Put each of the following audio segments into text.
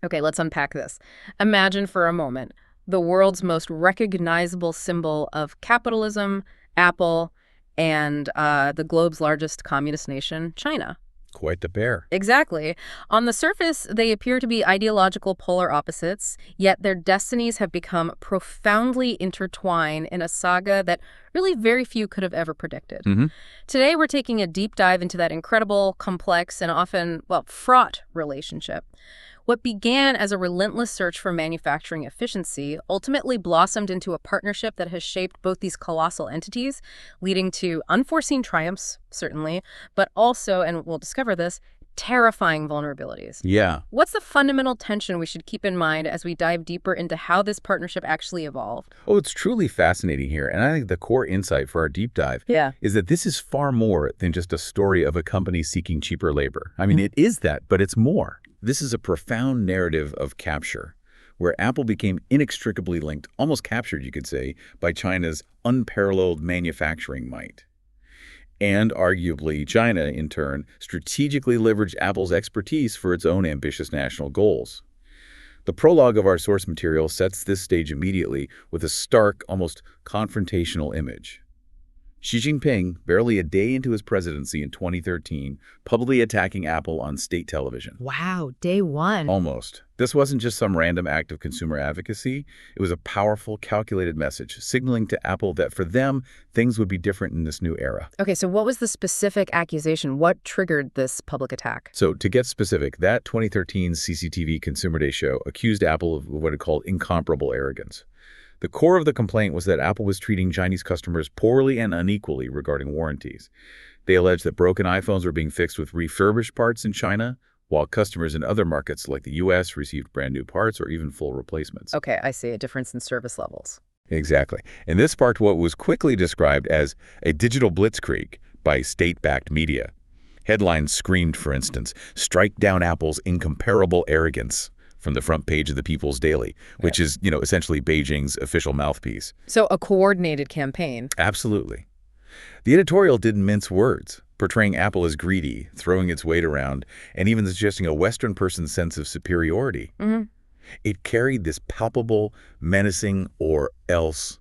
Okay, let's unpack this. Imagine for a moment the world's most recognizable symbol of capitalism, Apple, and the globe's largest communist nation, China. Quite the pair. Exactly. On the surface, they appear to be ideological polar opposites, yet their destinies have become profoundly intertwined in a saga that really very few could have ever predicted. Hmm. Today, we're taking a deep dive into that incredible, complex, and often, well, fraught relationship. What began as a relentless search for manufacturing efficiency ultimately blossomed into a partnership that has shaped both these colossal entities, leading to unforeseen triumphs, certainly, but also, and we'll discover this, terrifying vulnerabilities. Yeah. What's the fundamental tension we should keep in mind as we dive deeper into how this partnership actually evolved? Oh, it's truly fascinating here. And I think the core insight for our deep dive is that this is far more than just a story of a company seeking cheaper labor. I mean, it is that, but it's more. This is a profound narrative of capture, where Apple became inextricably linked, almost captured, you could say, by China's unparalleled manufacturing might. And arguably, China, in turn, strategically leveraged Apple's expertise for its own ambitious national goals. The prologue of our source material sets this stage immediately with a stark, almost confrontational image. Xi Jinping, barely a day into his presidency in 2013, publicly attacking Apple on state television. Wow, day one. Almost. This wasn't just some random act of consumer advocacy. It was a powerful, calculated message, signaling to Apple that for them, things would be different in this new era. Okay, so what was the specific accusation? What triggered this public attack? So to get specific, that 2013 CCTV Consumer Day show accused Apple of what it called incomparable arrogance. The core of the complaint was that Apple was treating Chinese customers poorly and unequally regarding warranties. They alleged that broken iPhones were being fixed with refurbished parts in China, while customers in other markets like the U.S. received brand new parts or even full replacements. Okay, I see a difference in service levels. Exactly. And this sparked what was quickly described as a digital blitzkrieg by state-backed media. Headlines screamed, for instance, "Strike down Apple's incomparable arrogance," from the front page of the People's Daily, which is, essentially Beijing's official mouthpiece. So a coordinated campaign. Absolutely. The editorial didn't mince words, portraying Apple as greedy, throwing its weight around, and even suggesting a Western person's sense of superiority. It carried this palpable, menacing, or else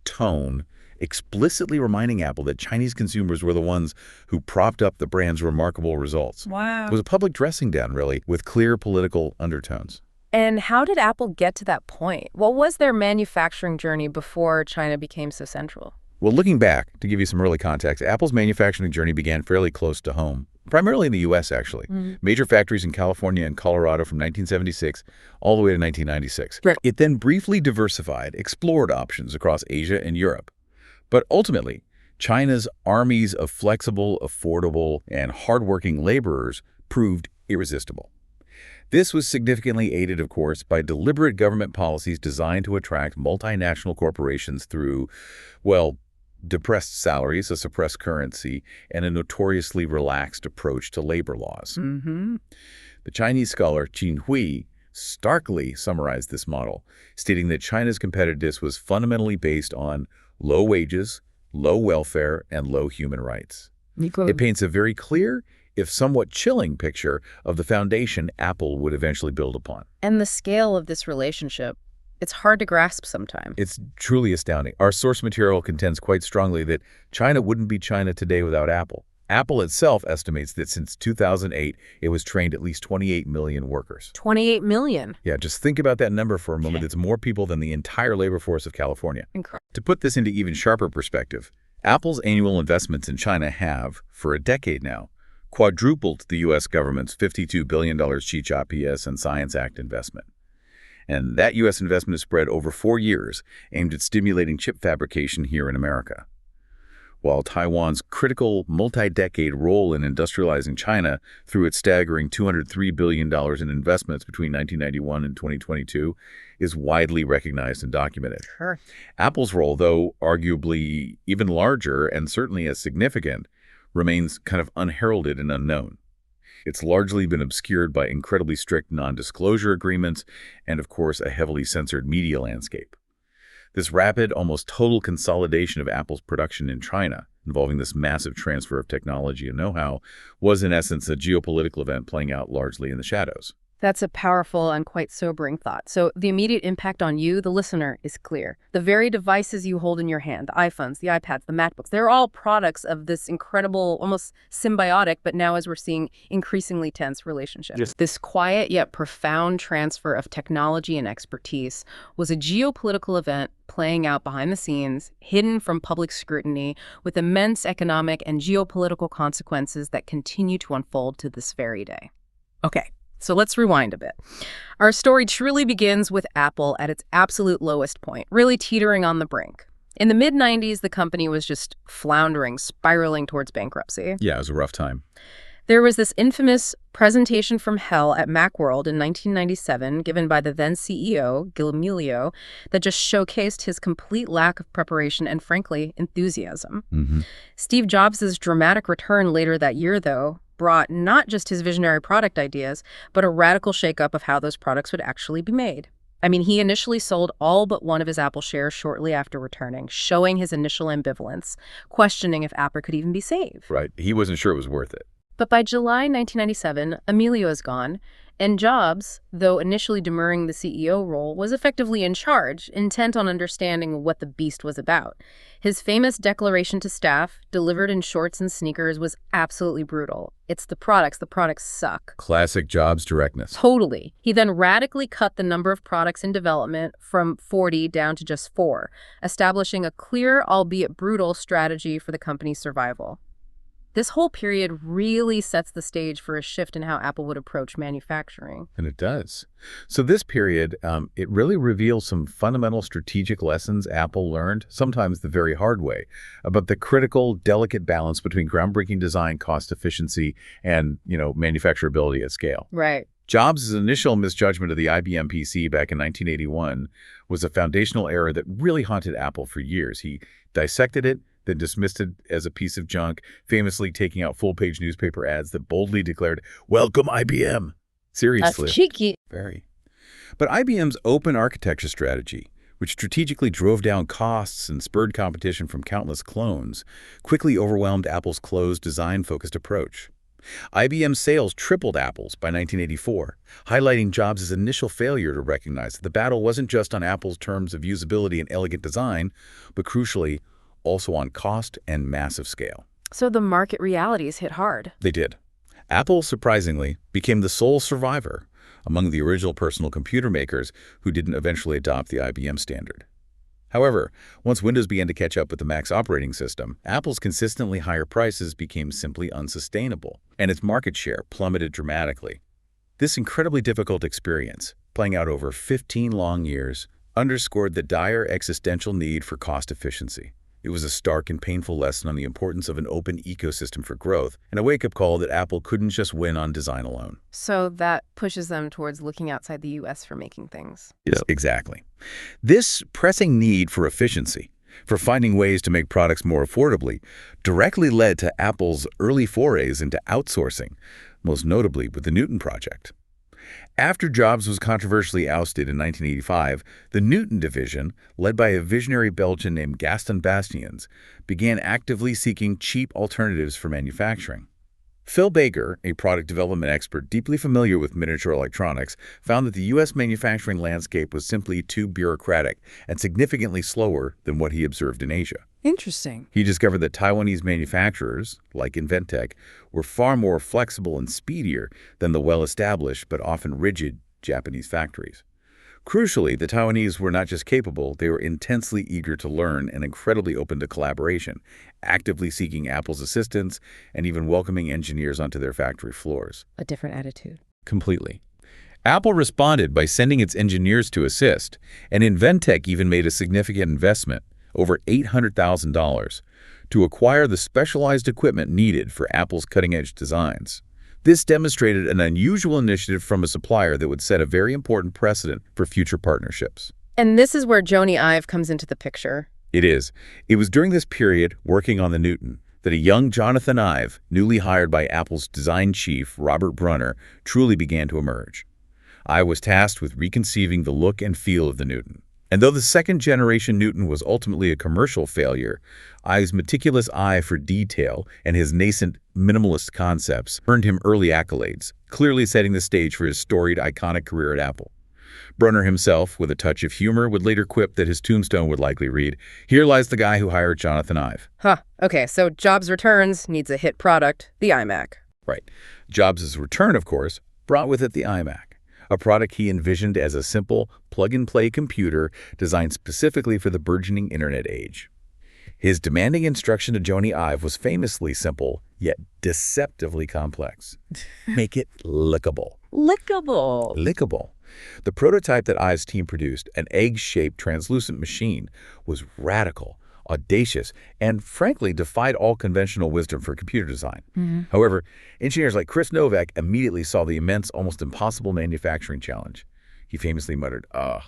tone, explicitly reminding Apple that Chinese consumers were the ones who propped up the brand's remarkable results. Wow. It was a public dressing down, really, with clear political undertones. And how did Apple get to that point? What was their manufacturing journey before China became so central? Well, looking back, to give you some early context, Apple's manufacturing journey began fairly close to home, primarily in the U.S., actually. Major factories in California and Colorado from 1976 all the way to 1996. Right. It then briefly diversified, explored options across Asia and Europe. But ultimately, China's armies of flexible, affordable, and hardworking laborers proved irresistible. This was significantly aided, of course, by deliberate government policies designed to attract multinational corporations through, well, depressed salaries, a suppressed currency, and a notoriously relaxed approach to labor laws. The Chinese scholar Qin Hui starkly summarized this model, stating that China's competitiveness was fundamentally based on low wages, low welfare, and low human rights. It paints a very clear, if somewhat chilling, picture of the foundation Apple would eventually build upon. And the scale of this relationship, it's hard to grasp sometimes. It's truly astounding. Our source material contends quite strongly that China wouldn't be China today without Apple. Apple itself estimates that since 2008, it was trained at least 28 million workers. 28 million. Yeah, just think about that number for a moment. It's more people than the entire labor force of California. Incredible. To put this into even sharper perspective, Apple's annual investments in China have, for a decade now, quadrupled the U.S. government's $52 billion CHIPS and Science Act investment. And that U.S. investment is spread over 4 years, aimed at stimulating chip fabrication here in America. While Taiwan's critical multi-decade role in industrializing China through its staggering $203 billion in investments between 1991 and 2022 is widely recognized and documented. Sure. Apple's role, though arguably even larger and certainly as significant, remains kind of unheralded and unknown. It's largely been obscured by incredibly strict non-disclosure agreements and, of course, a heavily censored media landscape. This rapid, almost total consolidation of Apple's production in China, involving this massive transfer of technology and know-how, was in essence a geopolitical event playing out largely in the shadows. That's a powerful and quite sobering thought. So the immediate impact on you, the listener, is clear. The very devices you hold in your hand, the iPhones, the iPads, the MacBooks, they're all products of this incredible, almost symbiotic, but now as we're seeing, increasingly tense relationship. Yes. This quiet yet profound transfer of technology and expertise was a geopolitical event playing out behind the scenes, hidden from public scrutiny, with immense economic and geopolitical consequences that continue to unfold to this very day. Okay. So let's rewind a bit. Our story truly begins with Apple at its absolute lowest point, really teetering on the brink. In the mid-90s, the company was just floundering, spiraling towards bankruptcy. Yeah, it was a rough time. There was this infamous presentation from hell at Macworld in 1997, given by the then CEO, Gil Amelio, that just showcased his complete lack of preparation and, frankly, enthusiasm. Steve Jobs' dramatic return later that year, though, brought not just his visionary product ideas, but a radical shakeup of how those products would actually be made. I mean, he initially sold all but one of his Apple shares shortly after returning, showing his initial ambivalence, questioning if Apple could even be saved. Right. He wasn't sure it was worth it. But by July 1997, Amelio is gone, and Jobs, though initially demurring the CEO role, was effectively in charge, intent on understanding what the beast was about. His famous declaration to staff, delivered in shorts and sneakers, was absolutely brutal. It's the products suck. Classic Jobs directness. Totally. He then radically cut the number of products in development from 40 down to just 4, establishing a clear, albeit brutal, strategy for the company's survival. This whole period really sets the stage for a shift in how Apple would approach manufacturing. And it does. So this period, it really reveals some fundamental strategic lessons Apple learned, sometimes the very hard way, about the critical, delicate balance between groundbreaking design, cost efficiency, and, manufacturability at scale. Right. Jobs' initial misjudgment of the IBM PC back in 1981 was a foundational error that really haunted Apple for years. He dissected it, then dismissed it as a piece of junk, famously taking out full-page newspaper ads that boldly declared, "Welcome, IBM." Seriously. That's cheeky. Very. But IBM's open architecture strategy, which strategically drove down costs and spurred competition from countless clones, quickly overwhelmed Apple's closed, design-focused approach. IBM's sales tripled Apple's by 1984, highlighting Jobs' initial failure to recognize that the battle wasn't just on Apple's terms of usability and elegant design, but crucially, also on cost and massive scale. So the market realities hit hard. They did. Apple, surprisingly, became the sole survivor among the original personal computer makers who didn't eventually adopt the IBM standard. However, once Windows began to catch up with the Mac's operating system, Apple's consistently higher prices became simply unsustainable, and its market share plummeted dramatically. This incredibly difficult experience, playing out over 15 long years, underscored the dire existential need for cost efficiency. It was a stark and painful lesson on the importance of an open ecosystem for growth, and a wake-up call that Apple couldn't just win on design alone. So that pushes them towards looking outside the U.S. for making things. Yes, exactly. This pressing need for efficiency, for finding ways to make products more affordably, directly led to Apple's early forays into outsourcing, most notably with the Newton project. After Jobs was controversially ousted in 1985, the Newton division, led by a visionary Belgian named Gaston Bastiens, began actively seeking cheap alternatives for manufacturing. Phil Baker, a product development expert deeply familiar with miniature electronics, found that the U.S. manufacturing landscape was simply too bureaucratic and significantly slower than what he observed in Asia. Interesting. He discovered that Taiwanese manufacturers, like Inventec, were far more flexible and speedier than the well-established but often rigid Japanese factories. Crucially, the Taiwanese were not just capable, they were intensely eager to learn and incredibly open to collaboration, actively seeking Apple's assistance and even welcoming engineers onto their factory floors. A different attitude. Completely. Apple responded by sending its engineers to assist, and Inventec even made a significant investment, over $800,000, to acquire the specialized equipment needed for Apple's cutting-edge designs. This demonstrated an unusual initiative from a supplier that would set a very important precedent for future partnerships. And this is where Jony Ive comes into the picture. It is. It was during this period, working on the Newton, that a young Jonathan Ive, newly hired by Apple's design chief, Robert Brunner, truly began to emerge. Ive was tasked with reconceiving the look and feel of the Newton. And though the second-generation Newton was ultimately a commercial failure, Ives' meticulous eye for detail and his nascent minimalist concepts earned him early accolades, clearly setting the stage for his storied, iconic career at Apple. Brunner himself, with a touch of humor, would later quip that his tombstone would likely read, "Here lies the guy who hired Jonathan Ive." Huh. Okay, so Jobs returns, needs a hit product, the iMac. Right. Jobs' return, of course, brought with it the iMac, a product he envisioned as a simple, plug-and-play computer designed specifically for the burgeoning Internet age. His demanding instruction to Jony Ive was famously simple, yet deceptively complex. Make it lickable. Lickable. Lickable. The prototype that Ive's team produced, an egg-shaped translucent machine, was radical, audacious, and frankly defied all conventional wisdom for computer design. However, engineers like Chris Novak immediately saw the immense, almost impossible manufacturing challenge. He famously muttered, "Oh,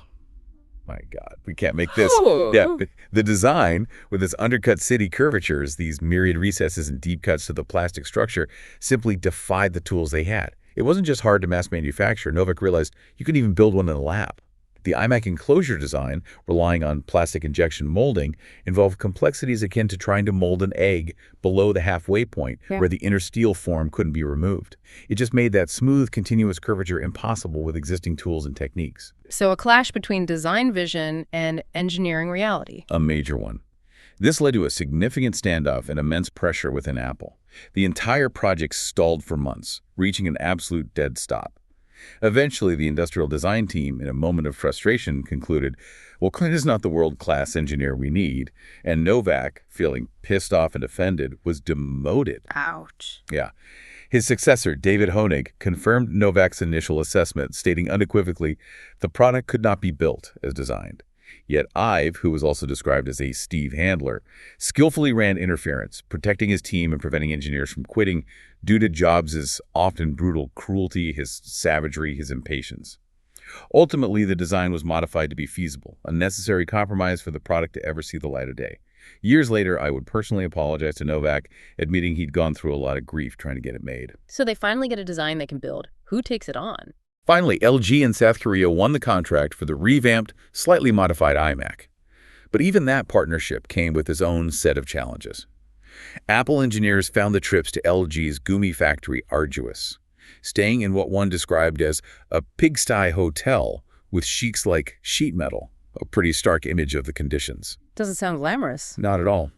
my God, we can't make this." Yeah, but the design, with its undercut city curvatures, these myriad recesses and deep cuts to the plastic structure, simply defied the tools they had. It wasn't just hard to mass manufacture. Novak realized you couldn't even build one in a lab. The iMac enclosure design, relying on plastic injection molding, involved complexities akin to trying to mold an egg below the halfway point where the inner steel form couldn't be removed. It just made that smooth, continuous curvature impossible with existing tools and techniques. So a clash between design vision and engineering reality. A major one. This led to a significant standoff and immense pressure within Apple. The entire project stalled for months, reaching an absolute dead stop. Eventually, the industrial design team, in a moment of frustration, concluded, well, Clint is not the world-class engineer we need, and Novak, feeling pissed off and offended, was demoted. Ouch. Yeah. His successor, David Honig, confirmed Novak's initial assessment, stating unequivocally the product could not be built as designed. Yet Ive, who was also described as a Steve handler, skillfully ran interference, protecting his team and preventing engineers from quitting due to Jobs' often brutal cruelty, his savagery, his impatience. Ultimately, the design was modified to be feasible, a necessary compromise for the product to ever see the light of day. Years later, I would personally apologize to Novak, admitting he'd gone through a lot of grief trying to get it made. So they finally get a design they can build. Who takes it on? Finally, LG in South Korea won the contract for the revamped, slightly modified iMac. But even that partnership came with its own set of challenges. Apple engineers found the trips to LG's Gumi factory arduous, staying in what one described as a pigsty hotel with sheiks like sheet metal, a pretty stark image of the conditions. Doesn't sound glamorous. Not at all.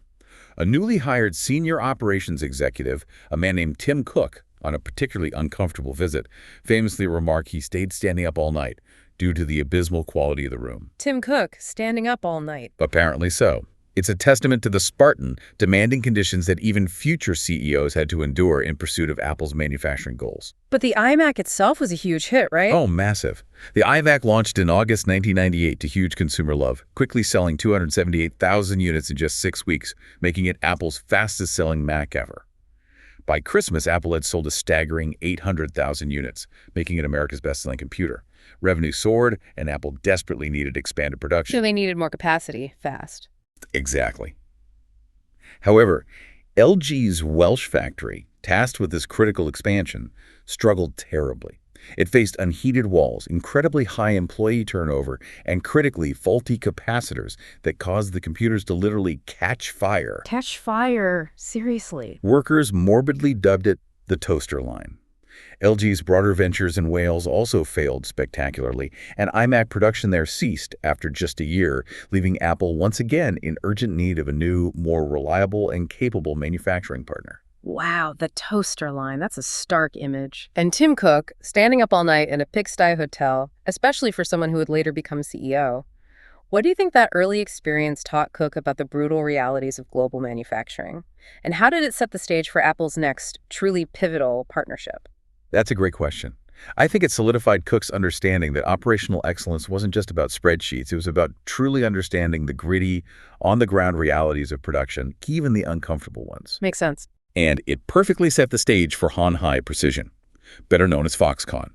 A newly hired senior operations executive, a man named Tim Cook, on a particularly uncomfortable visit, famously remarked he stayed standing up all night due to the abysmal quality of the room. Tim Cook, standing up all night. Apparently so. It's a testament to the Spartan, demanding conditions that even future CEOs had to endure in pursuit of Apple's manufacturing goals. But the iMac itself was a huge hit, right? Oh, massive. The iMac launched in August 1998 to huge consumer love, quickly selling 278,000 units in just 6 weeks, making it Apple's fastest-selling Mac ever. By Christmas, Apple had sold a staggering 800,000 units, making it America's best-selling computer. Revenue soared, and Apple desperately needed expanded production. So they needed more capacity, fast. Exactly. However, LG's Welsh factory, tasked with this critical expansion, struggled terribly. It faced unheated walls, incredibly high employee turnover, and critically faulty capacitors that caused the computers to literally catch fire. Catch fire? Seriously? Workers morbidly dubbed it the toaster line. LG's broader ventures in Wales also failed spectacularly, and iMac production there ceased after just a year, leaving Apple once again in urgent need of a new, more reliable and capable manufacturing partner. Wow, the toaster line. That's a stark image. And Tim Cook, standing up all night in a pigsty hotel, especially for someone who would later become CEO. What do you think that early experience taught Cook about the brutal realities of global manufacturing? And how did it set the stage for Apple's next, truly pivotal partnership? That's a great question. I think it solidified Cook's understanding that operational excellence wasn't just about spreadsheets. It was about truly understanding the gritty, on-the-ground realities of production, even the uncomfortable ones. Makes sense. And it perfectly set the stage for Han Hai Precision, better known as Foxconn.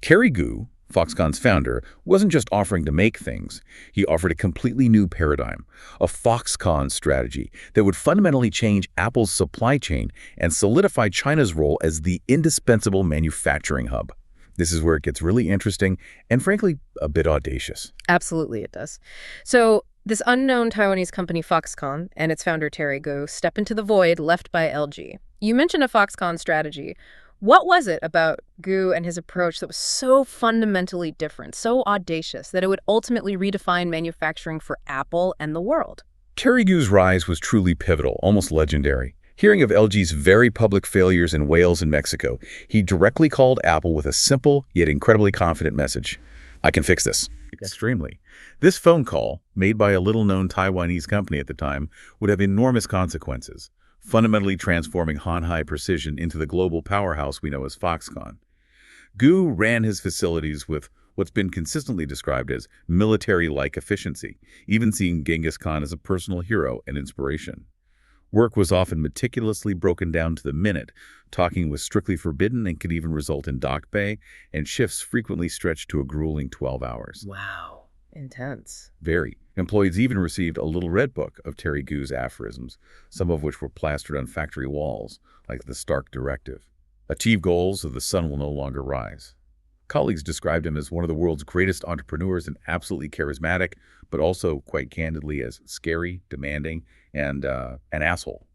Terry Gou, Foxconn's founder, wasn't just offering to make things. He offered a completely new paradigm, a Foxconn strategy that would fundamentally change Apple's supply chain and solidify China's role as the indispensable manufacturing hub. This is where it gets really interesting and, frankly, a bit audacious. Absolutely, it does. So this unknown Taiwanese company, Foxconn, and its founder, Terry Gou, step into the void left by LG. You mentioned a Foxconn strategy. What was it about Gou and his approach that was so fundamentally different, so audacious, that it would ultimately redefine manufacturing for Apple and the world? Terry Gou's rise was truly pivotal, almost legendary. Hearing of LG's very public failures in Wales and Mexico, he directly called Apple with a simple yet incredibly confident message. I can fix this. Extremely. This phone call, made by a little-known Taiwanese company at the time, would have enormous consequences, fundamentally transforming Hanhai Precision into the global powerhouse we know as Foxconn. Gou ran his facilities with what's been consistently described as military-like efficiency, even seeing Genghis Khan as a personal hero and inspiration. Work was often meticulously broken down to the minute. Talking was strictly forbidden and could even result in dock pay, and shifts frequently stretched to a grueling 12 hours. Wow. Intense. Very. Employees even received a little red book of Terry Gou's aphorisms, some of which were plastered on factory walls, like the stark directive. Achieve goals or the sun will no longer rise. Colleagues described him as one of the world's greatest entrepreneurs and absolutely charismatic, but also, quite candidly, as scary, demanding, and an asshole.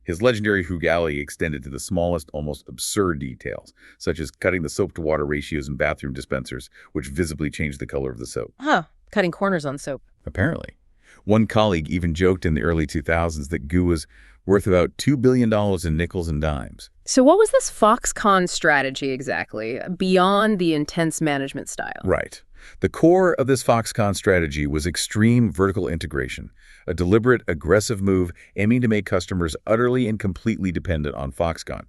His legendary frugality extended to the smallest, almost absurd details, such as cutting the soap-to-water ratios in bathroom dispensers, which visibly changed the color of the soap. Huh. Cutting corners on soap. Apparently. One colleague even joked in the early 2000s that Gou was worth about $2 billion in nickels and dimes. So what was this Foxconn strategy exactly, beyond the intense management style? Right. The core of this Foxconn strategy was extreme vertical integration, a deliberate, aggressive move aiming to make customers utterly and completely dependent on Foxconn.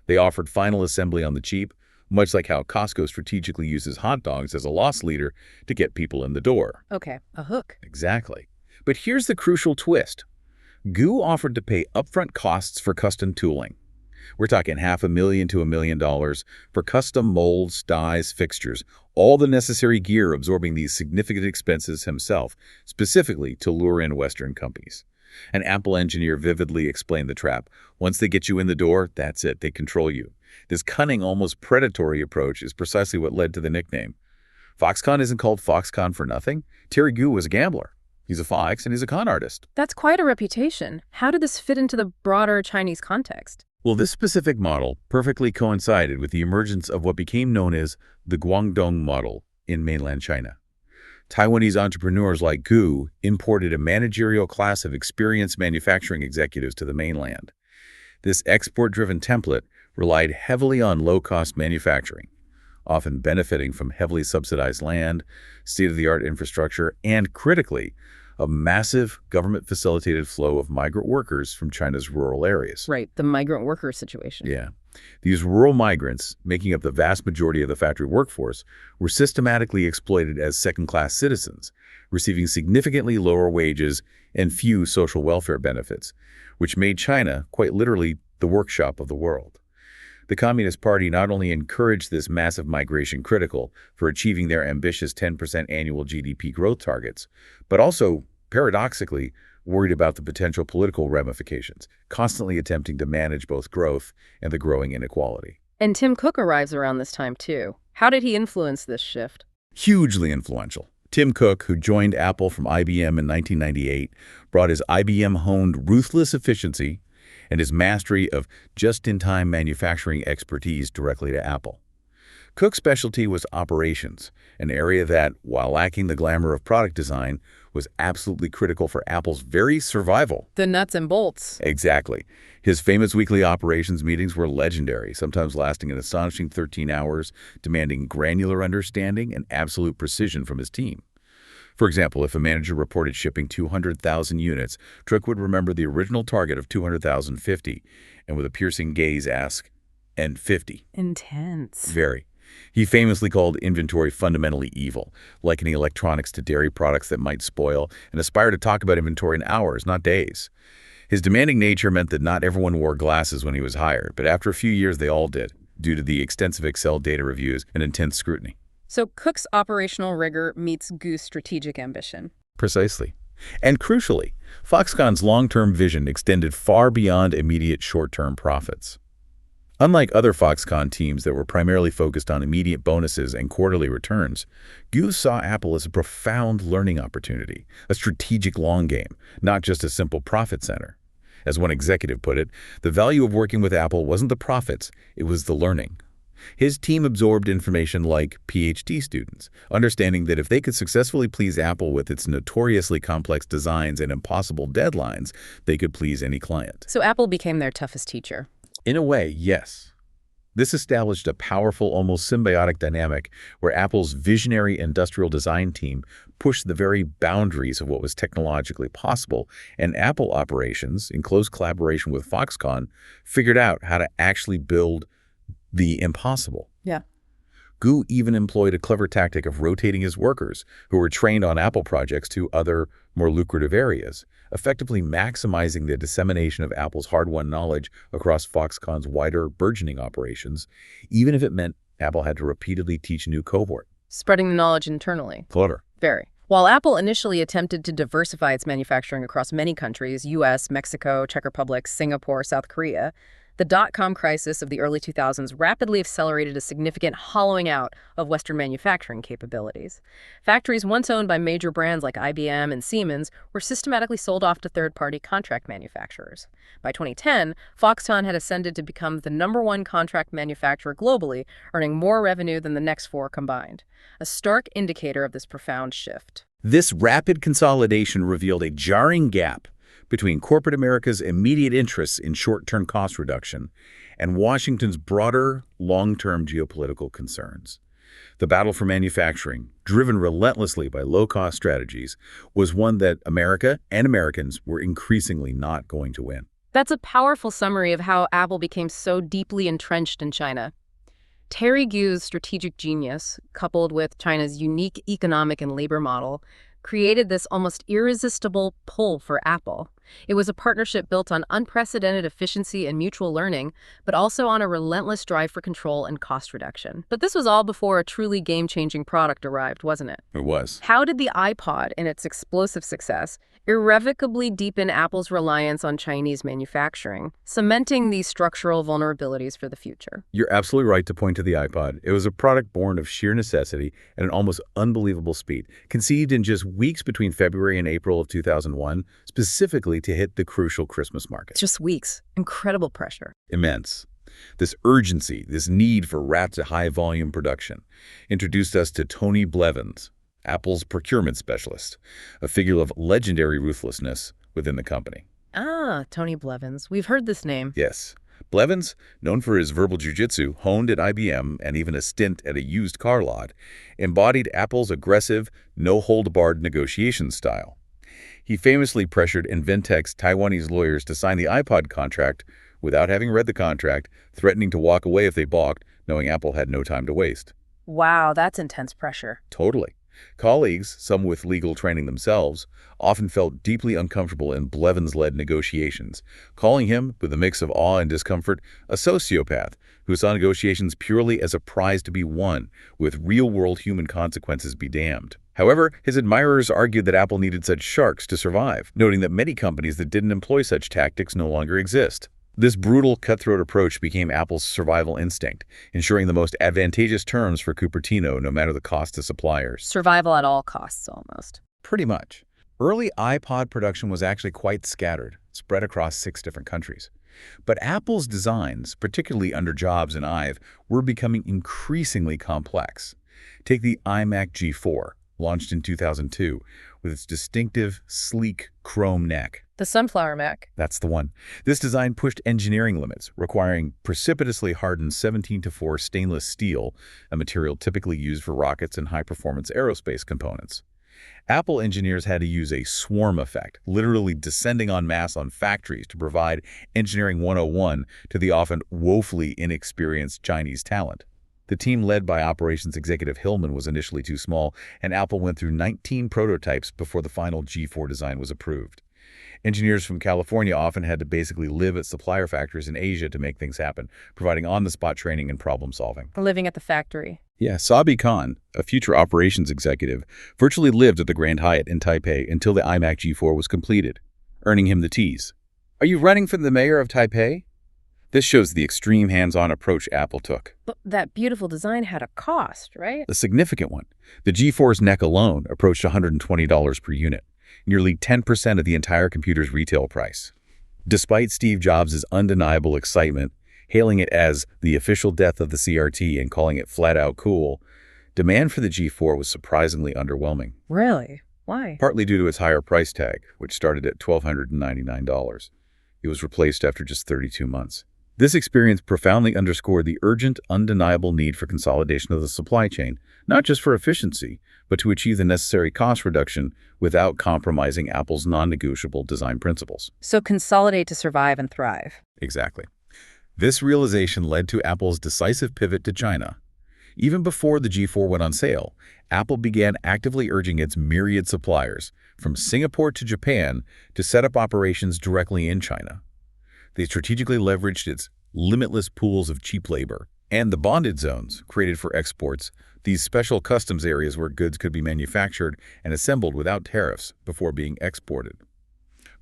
They offered final assembly on the cheap, much like how Costco strategically uses hot dogs as a loss leader to get people in the door. Okay, a hook. Exactly. But here's the crucial twist. Gou offered to pay upfront costs for custom tooling. We're talking $500,000 to $1 million for custom molds, dies, fixtures, all the necessary gear absorbing these significant expenses himself, specifically to lure in Western companies. An Apple engineer vividly explained the trap. Once they get you in the door, that's it, they control you. This cunning, almost predatory approach is precisely what led to the nickname. Foxconn isn't called Foxconn for nothing. Terry Gou was a gambler. He's a fox and he's a con artist. That's quite a reputation. How did this fit into the broader Chinese context? Well, this specific model perfectly coincided with the emergence of what became known as the Guangdong model in mainland China. Taiwanese entrepreneurs like Gou imported a managerial class of experienced manufacturing executives to the mainland. This export-driven template relied heavily on low-cost manufacturing, often benefiting from heavily subsidized land, state-of-the-art infrastructure, and, critically, a massive government-facilitated flow of migrant workers from China's rural areas. Right, the migrant worker situation. Yeah. These rural migrants, making up the vast majority of the factory workforce, were systematically exploited as second-class citizens, receiving significantly lower wages and few social welfare benefits, which made China, quite literally, the workshop of the world. The Communist Party not only encouraged this massive migration critical for achieving their ambitious 10% annual GDP growth targets, but also, paradoxically, worried about the potential political ramifications, constantly attempting to manage both growth and the growing inequality. And Tim Cook arrives around this time, too. How did he influence this shift? Hugely influential. Tim Cook, who joined Apple from IBM in 1998, brought his IBM-honed ruthless efficiency and his mastery of just-in-time manufacturing expertise directly to Apple. Cook's specialty was operations, an area that, while lacking the glamour of product design, was absolutely critical for Apple's very survival. The nuts and bolts. Exactly. His famous weekly operations meetings were legendary, sometimes lasting an astonishing 13 hours, demanding granular understanding and absolute precision from his team. For example, if a manager reported shipping 200,000 units, Cook would remember the original target of 200,050, and with a piercing gaze ask, "And 50?" Intense. Very. He famously called inventory fundamentally evil, likening electronics to dairy products that might spoil, and aspired to talk about inventory in hours, not days. His demanding nature meant that not everyone wore glasses when he was hired, but after a few years they all did, due to the extensive Excel data reviews and intense scrutiny. So Cook's operational rigor meets Gou's strategic ambition. Precisely. And crucially, Foxconn's long-term vision extended far beyond immediate short-term profits. Unlike other Foxconn teams that were primarily focused on immediate bonuses and quarterly returns, Gu saw Apple as a profound learning opportunity, a strategic long game, not just a simple profit center. As one executive put it, the value of working with Apple wasn't the profits, it was the learning. His team absorbed information like PhD students, understanding that if they could successfully please Apple with its notoriously complex designs and impossible deadlines, they could please any client. So Apple became their toughest teacher. In a way, yes. This established a powerful, almost symbiotic dynamic where Apple's visionary industrial design team pushed the very boundaries of what was technologically possible, and Apple operations, in close collaboration with Foxconn, figured out how to actually build the impossible. Yeah. Gu even employed a clever tactic of rotating his workers, who were trained on Apple projects, to other, more lucrative areas, effectively maximizing the dissemination of Apple's hard-won knowledge across Foxconn's wider, burgeoning operations, even if it meant Apple had to repeatedly teach a new cohort. Spreading the knowledge internally. Clever. Very. While Apple initially attempted to diversify its manufacturing across many countries, US, Mexico, Czech Republic, Singapore, South Korea, the dot-com crisis of the early 2000s rapidly accelerated a significant hollowing out of Western manufacturing capabilities. Factories once owned by major brands like IBM and Siemens were systematically sold off to third-party contract manufacturers. By 2010, Foxconn had ascended to become the #1 contract manufacturer globally, earning more revenue than the next four combined, a stark indicator of this profound shift. This rapid consolidation revealed a jarring gap between corporate America's immediate interests in short-term cost reduction and Washington's broader, long-term geopolitical concerns. The battle for manufacturing, driven relentlessly by low-cost strategies, was one that America and Americans were increasingly not going to win. That's a powerful summary of how Apple became so deeply entrenched in China. Terry Gu's strategic genius, coupled with China's unique economic and labor model, created this almost irresistible pull for Apple. It was a partnership built on unprecedented efficiency and mutual learning, but also on a relentless drive for control and cost reduction. But this was all before a truly game-changing product arrived, wasn't it? It was. How did the iPod and its explosive success irrevocably deepen Apple's reliance on Chinese manufacturing, cementing these structural vulnerabilities for the future? You're absolutely right to point to the iPod. It was a product born of sheer necessity at an almost unbelievable speed, conceived in just weeks between February and April of 2001, specifically to hit the crucial Christmas market. Just weeks. Incredible pressure. Immense. This urgency, this need for rapid high-volume production, introduced us to Tony Blevins, Apple's procurement specialist, a figure of legendary ruthlessness within the company. Ah, Tony Blevins. We've heard this name. Yes. Blevins, known for his verbal jujitsu, honed at IBM, and even a stint at a used car lot, embodied Apple's aggressive, no-hold-barred negotiation style. He famously pressured Inventec's Taiwanese lawyers to sign the iPod contract without having read the contract, threatening to walk away if they balked, knowing Apple had no time to waste. Wow, that's intense pressure. Totally. Colleagues, some with legal training themselves, often felt deeply uncomfortable in Blevins-led negotiations, calling him, with a mix of awe and discomfort, a sociopath who saw negotiations purely as a prize to be won, with real-world human consequences be damned. However, his admirers argued that Apple needed such sharks to survive, noting that many companies that didn't employ such tactics no longer exist. This brutal, cutthroat approach became Apple's survival instinct, ensuring the most advantageous terms for Cupertino no matter the cost to suppliers. Survival at all costs, almost. Pretty much. Early iPod production was actually quite scattered, spread across 6 different countries. But Apple's designs, particularly under Jobs and Ive, were becoming increasingly complex. Take the iMac G4, launched in 2002, with its distinctive, sleek chrome neck. The Sunflower Mac. That's the one. This design pushed engineering limits, requiring precipitously hardened 17:4 stainless steel, a material typically used for rockets and high-performance aerospace components. Apple engineers had to use a swarm effect, literally descending en masse on factories to provide engineering 101 to the often woefully inexperienced Chinese talent. The team led by operations executive Hillman was initially too small, and Apple went through 19 prototypes before the final G4 design was approved. Engineers from California often had to basically live at supplier factories in Asia to make things happen, providing on-the-spot training and problem-solving. Living at the factory. Yeah, Sabi Khan, a future operations executive, virtually lived at the Grand Hyatt in Taipei until the iMac G4 was completed, earning him the tease. "Are you running for the mayor of Taipei?" This shows the extreme hands-on approach Apple took. But that beautiful design had a cost, right? A significant one. The G4's neck alone approached $120 per unit, nearly 10% of the entire computer's retail price. Despite Steve Jobs' undeniable excitement, hailing it as the official death of the CRT and calling it flat-out cool, demand for the G4 was surprisingly underwhelming. Really? Why? Partly due to its higher price tag, which started at $1,299. It was replaced after just 32 months. This experience profoundly underscored the urgent, undeniable need for consolidation of the supply chain, not just for efficiency, but to achieve the necessary cost reduction without compromising Apple's non-negotiable design principles. So consolidate to survive and thrive. Exactly. This realization led to Apple's decisive pivot to China. Even before the G4 went on sale, Apple began actively urging its myriad suppliers, from Singapore to Japan, to set up operations directly in China. They strategically leveraged its limitless pools of cheap labor and the bonded zones created for exports, these special customs areas where goods could be manufactured and assembled without tariffs before being exported.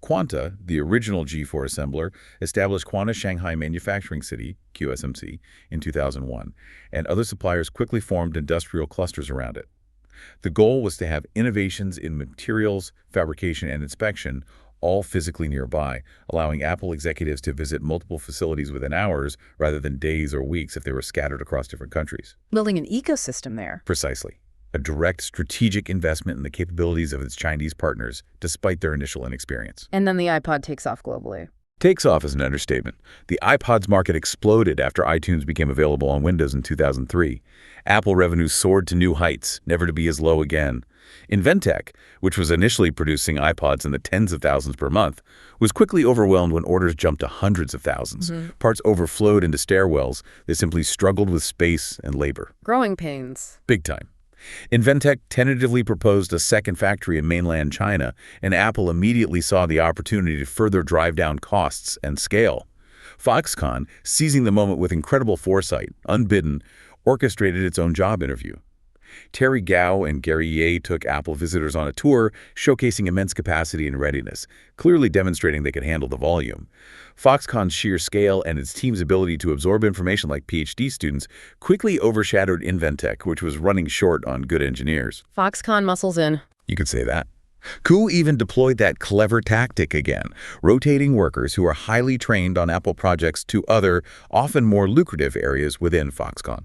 Quanta, the original G4 assembler, established Quanta Shanghai Manufacturing City, QSMC, in 2001, and other suppliers quickly formed industrial clusters around it. The goal was to have innovations in materials, fabrication, and inspection all physically nearby, allowing Apple executives to visit multiple facilities within hours rather than days or weeks if they were scattered across different countries. Building an ecosystem there. Precisely. A direct strategic investment in the capabilities of its Chinese partners, despite their initial inexperience. And then the iPod takes off globally. Takes off is an understatement. The iPod's market exploded after iTunes became available on Windows in 2003. Apple revenues soared to new heights, never to be as low again. Inventec, which was initially producing iPods in the tens of thousands per month, was quickly overwhelmed when orders jumped to hundreds of thousands. Parts overflowed into stairwells. They simply struggled with space and labor. Growing pains. Big time. Inventec tentatively proposed a second factory in mainland China, and Apple immediately saw the opportunity to further drive down costs and scale. Foxconn, seizing the moment with incredible foresight, unbidden, orchestrated its own job interview. Terry Gou and Gary Ye took Apple visitors on a tour, showcasing immense capacity and readiness, clearly demonstrating they could handle the volume. Foxconn's sheer scale and its team's ability to absorb information like PhD students quickly overshadowed Inventec, which was running short on good engineers. Foxconn muscles in. You could say that. Ku even deployed that clever tactic again, rotating workers who are highly trained on Apple projects to other, often more lucrative areas within Foxconn.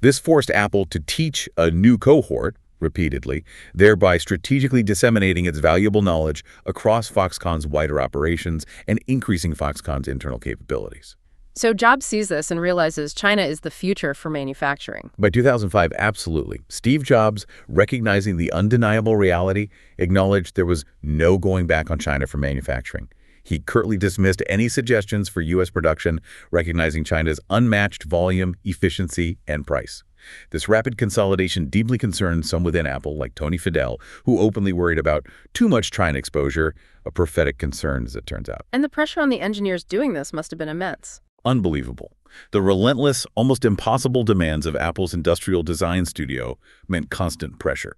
This forced Apple to teach a new cohort repeatedly, thereby strategically disseminating its valuable knowledge across Foxconn's wider operations and increasing Foxconn's internal capabilities. So Jobs sees this and realizes China is the future for manufacturing. By 2005, absolutely. Steve Jobs, recognizing the undeniable reality, acknowledged there was no going back on China for manufacturing. He curtly dismissed any suggestions for U.S. production, recognizing China's unmatched volume, efficiency, and price. This rapid consolidation deeply concerned some within Apple, like Tony Fadell, who openly worried about too much China exposure, a prophetic concern, as it turns out. And the pressure on the engineers doing this must have been immense. Unbelievable. The relentless, almost impossible demands of Apple's industrial design studio meant constant pressure.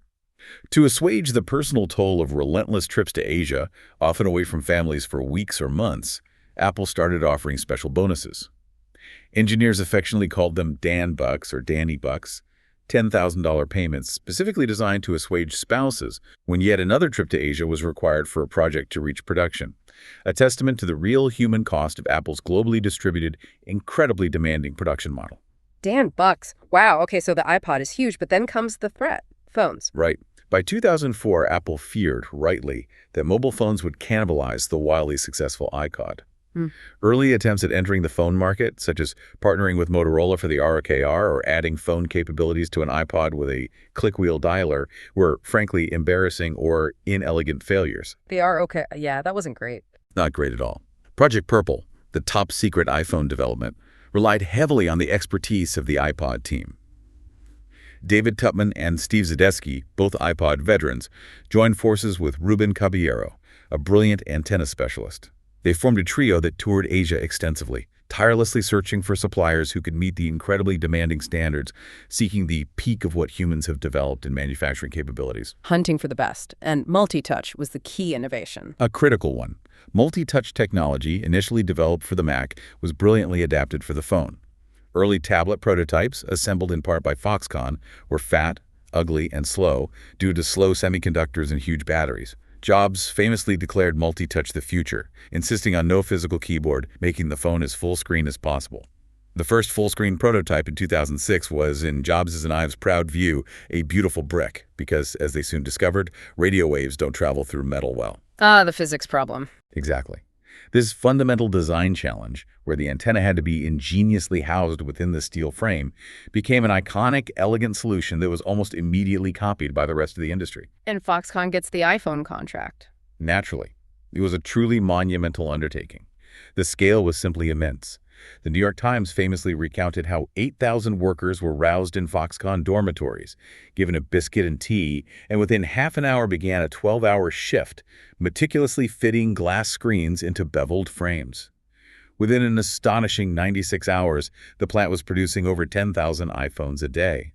To assuage the personal toll of relentless trips to Asia, often away from families for weeks or months, Apple started offering special bonuses. Engineers affectionately called them Dan Bucks or Danny Bucks, $10,000 payments specifically designed to assuage spouses when yet another trip to Asia was required for a project to reach production, a testament to the real human cost of Apple's globally distributed, incredibly demanding production model. Dan Bucks. Wow, okay, so the iPod is huge, but then comes the threat. Phones. Right. By 2004, Apple feared, rightly, that mobile phones would cannibalize the wildly successful iPod. Early attempts at entering the phone market, such as partnering with Motorola for the ROKR or adding phone capabilities to an iPod with a click-wheel dialer, were frankly embarrassing or inelegant failures. The ROKR, yeah, that wasn't great. Not great at all. Project Purple, the top-secret iPhone development, relied heavily on the expertise of the iPod team. David Tupman and Steve Zadesky, both iPod veterans, joined forces with Ruben Caballero, a brilliant antenna specialist. They formed a trio that toured Asia extensively, tirelessly searching for suppliers who could meet the incredibly demanding standards, seeking the peak of what humans have developed in manufacturing capabilities. Hunting for the best, and multi-touch was the key innovation. A critical one. Multi-touch technology, initially developed for the Mac, was brilliantly adapted for the phone. Early tablet prototypes, assembled in part by Foxconn, were fat, ugly, and slow due to slow semiconductors and huge batteries. Jobs famously declared multi-touch the future, insisting on no physical keyboard, making the phone as full screen as possible. The first full-screen prototype in 2006 was, in Jobs' and Ives' proud view, a beautiful brick, because, as they soon discovered, radio waves don't travel through metal well. Ah, the physics problem. Exactly. This fundamental design challenge, where the antenna had to be ingeniously housed within the steel frame, became an iconic, elegant solution that was almost immediately copied by the rest of the industry. And Foxconn gets the iPhone contract. Naturally, it was a truly monumental undertaking. The scale was simply immense. The New York Times famously recounted how 8,000 workers were roused in Foxconn dormitories, given a biscuit and tea, and within half an hour began a 12-hour shift, meticulously fitting glass screens into beveled frames. Within an astonishing 96 hours, the plant was producing over 10,000 iPhones a day.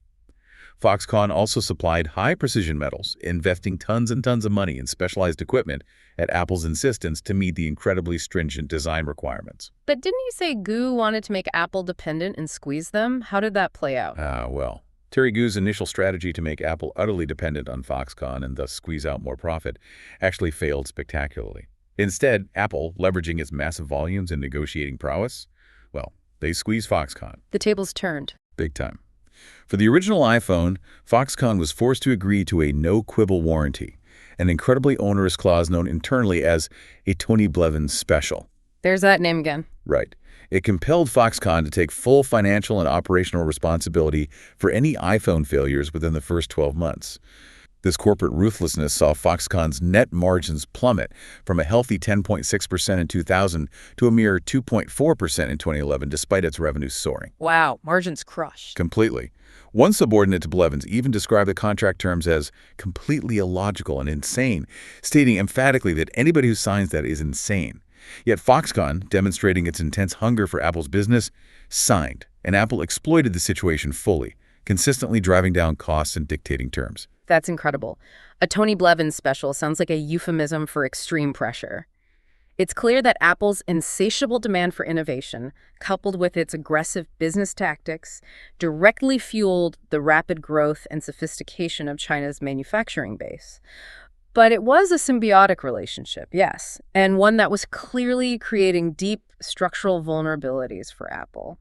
Foxconn also supplied high-precision metals, investing tons and tons of money in specialized equipment at Apple's insistence to meet the incredibly stringent design requirements. But didn't you say Gu wanted to make Apple dependent and squeeze them? How did that play out? Well, Terry Gu's initial strategy to make Apple utterly dependent on Foxconn and thus squeeze out more profit actually failed spectacularly. Instead, Apple, leveraging its massive volumes and negotiating prowess, well, they squeezed Foxconn. The tables turned. Big time. For the original iPhone, Foxconn was forced to agree to a no-quibble warranty, an incredibly onerous clause known internally as a Tony Blevins special. There's that name again. Right. It compelled Foxconn to take full financial and operational responsibility for any iPhone failures within the first 12 months. This corporate ruthlessness saw Foxconn's net margins plummet from a healthy 10.6% in 2000 to a mere 2.4% in 2011, despite its revenues soaring. Wow, margins crushed. Completely. One subordinate to Blevins even described the contract terms as completely illogical and insane, stating emphatically that anybody who signs that is insane. Yet Foxconn, demonstrating its intense hunger for Apple's business, signed, and Apple exploited the situation fully, consistently driving down costs and dictating terms. That's incredible. A Tony Blevins special sounds like a euphemism for extreme pressure. It's clear that Apple's insatiable demand for innovation, coupled with its aggressive business tactics, directly fueled the rapid growth and sophistication of China's manufacturing base. But it was a symbiotic relationship, yes, and one that was clearly creating deep structural vulnerabilities for Apple.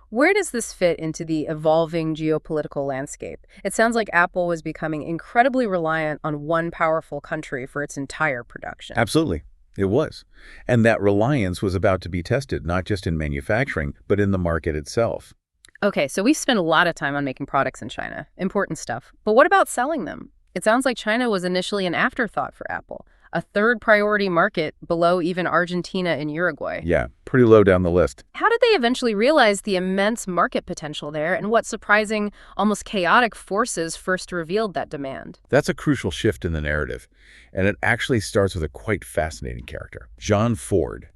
Where does this fit into the evolving geopolitical landscape? It sounds like Apple was becoming incredibly reliant on one powerful country for its entire production. Absolutely. It was. And that reliance was about to be tested, not just in manufacturing, but in the market itself. Okay, so we've spent a lot of time on making products in China. Important stuff. But what about selling them? It sounds like China was initially an afterthought for Apple, a third priority market below even Argentina and Uruguay. Yeah, pretty low down the list. How did they eventually realize the immense market potential there, and what surprising, almost chaotic forces first revealed that demand? That's a crucial shift in the narrative, and it actually starts with a quite fascinating character, John Ford.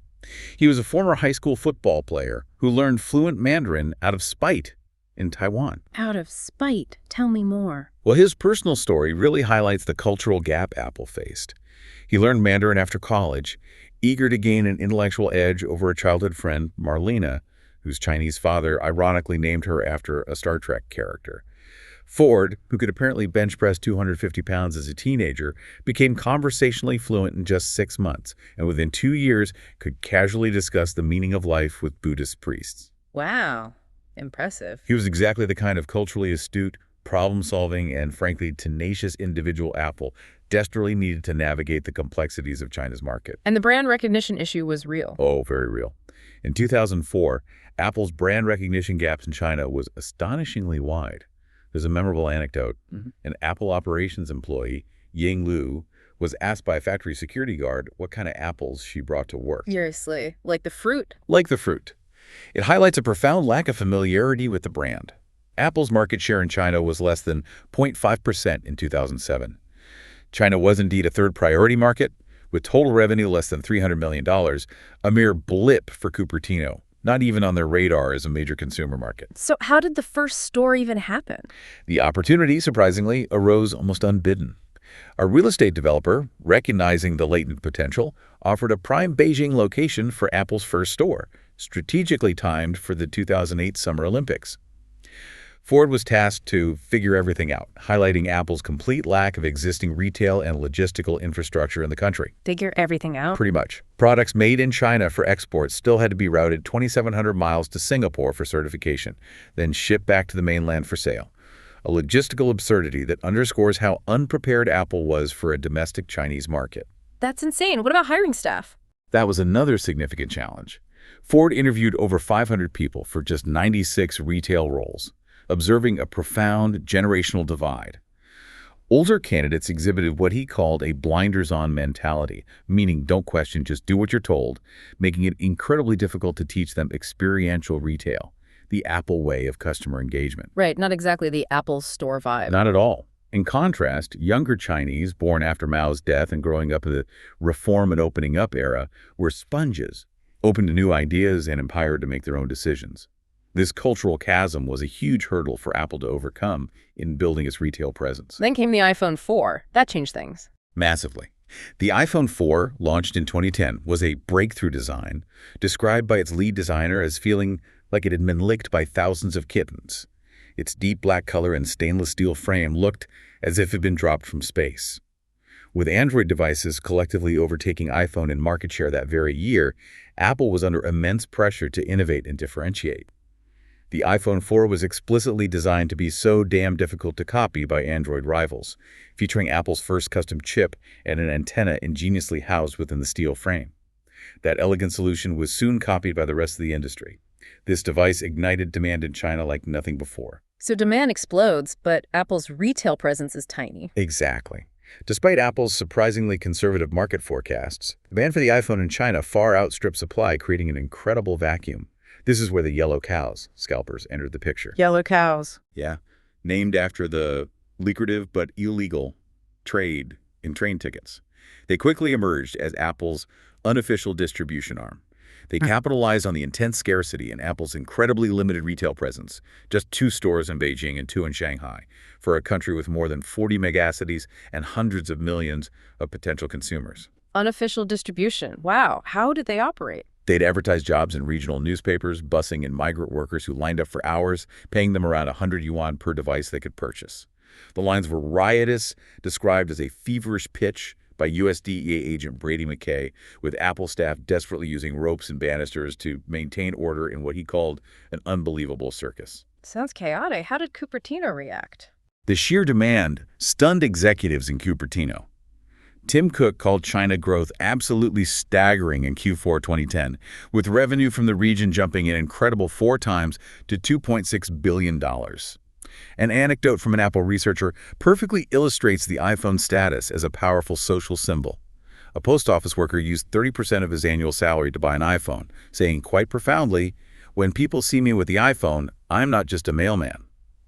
He was a former high school football player who learned fluent Mandarin out of spite in Taiwan. Out of spite? Tell me more. Well, his personal story really highlights the cultural gap Apple faced. He learned Mandarin after college, eager to gain an intellectual edge over a childhood friend, Marlena, whose Chinese father ironically named her after a Star Trek character. Ford, who could apparently bench press 250 pounds as a teenager, became conversationally fluent in just 6 months, and within 2 years could casually discuss the meaning of life with Buddhist priests. Wow. Impressive. He was exactly the kind of culturally astute, problem-solving, and frankly tenacious individual Apple desperately needed to navigate the complexities of China's market. And the brand recognition issue was real. Oh, very real. In 2004, Apple's brand recognition gaps in China was astonishingly wide. There's a memorable anecdote. An Apple operations employee, Ying Lu, was asked by a factory security guard what kind of apples she brought to work. Seriously, like the fruit. Like the fruit. It highlights a profound lack of familiarity with the brand. Apple's market share in China was less than 0.5% in 2007. China was indeed a third priority market, with total revenue less than $300 million, a mere blip for Cupertino. not even on their radar as a major consumer market. So how did the first store even happen? The opportunity, surprisingly, arose almost unbidden. A real estate developer, recognizing the latent potential, offered a prime Beijing location for Apple's first store, strategically timed for the 2008 Summer Olympics. Ford was tasked to figure everything out, highlighting Apple's complete lack of existing retail and logistical infrastructure in the country. Figure everything out? Pretty much. Products made in China for export still had to be routed 2,700 miles to Singapore for certification, then shipped back to the mainland for sale. A logistical absurdity that underscores how unprepared Apple was for a domestic Chinese market. That's insane. What about hiring staff? That was another significant challenge. Ford interviewed over 500 people for just 96 retail roles, observing a profound generational divide. Older candidates exhibited what he called a blinders-on mentality, meaning don't question, just do what you're told, making it incredibly difficult to teach them experiential retail, the Apple way of customer engagement. Right, not exactly the Apple Store vibe. Not at all. In contrast, younger Chinese, born after Mao's death and growing up in the reform and opening up era, were sponges, open to new ideas and empowered to make their own decisions. This cultural chasm was a huge hurdle for Apple to overcome in building its retail presence. Then came the iPhone 4. That changed things. Massively. The iPhone 4, launched in 2010, was a breakthrough design, described by its lead designer as feeling like it had been licked by thousands of kittens. Its deep black color and stainless steel frame looked as if it had been dropped from space. With Android devices collectively overtaking iPhone in market share that very year, Apple was under immense pressure to innovate and differentiate. The iPhone 4 was explicitly designed to be so damn difficult to copy by Android rivals, featuring Apple's first custom chip and an antenna ingeniously housed within the steel frame. That elegant solution was soon copied by the rest of the industry. This device ignited demand in China like nothing before. So demand explodes, but Apple's retail presence is tiny. Exactly. Despite Apple's surprisingly conservative market forecasts, demand for the iPhone in China far outstripped supply, creating an incredible vacuum. This is where the yellow cows, scalpers, entered the picture. Yellow cows. Yeah, named after the lucrative but illegal trade in train tickets. They quickly emerged as Apple's unofficial distribution arm. They capitalized on the intense scarcity and Apple's incredibly limited retail presence, just 2 stores in Beijing and 2 in Shanghai, for a country with more than 40 megacities and hundreds of millions of potential consumers. Unofficial distribution. Wow. How did they operate? They'd advertise jobs in regional newspapers, busing in migrant workers who lined up for hours, paying them around 100 yuan per device they could purchase. The lines were riotous, described as a feverish pitch by USDA agent Brady McKay, with Apple staff desperately using ropes and banisters to maintain order in what he called an unbelievable circus. Sounds chaotic. How did Cupertino react? The sheer demand stunned executives in Cupertino. Tim Cook called China growth absolutely staggering in Q4 2010, with revenue from the region jumping an incredible 4 times to $2.6 billion. An anecdote from an Apple researcher perfectly illustrates the iPhone's status as a powerful social symbol. A post office worker used 30% of his annual salary to buy an iPhone, saying quite profoundly, "When people see me with the iPhone, I'm not just a mailman."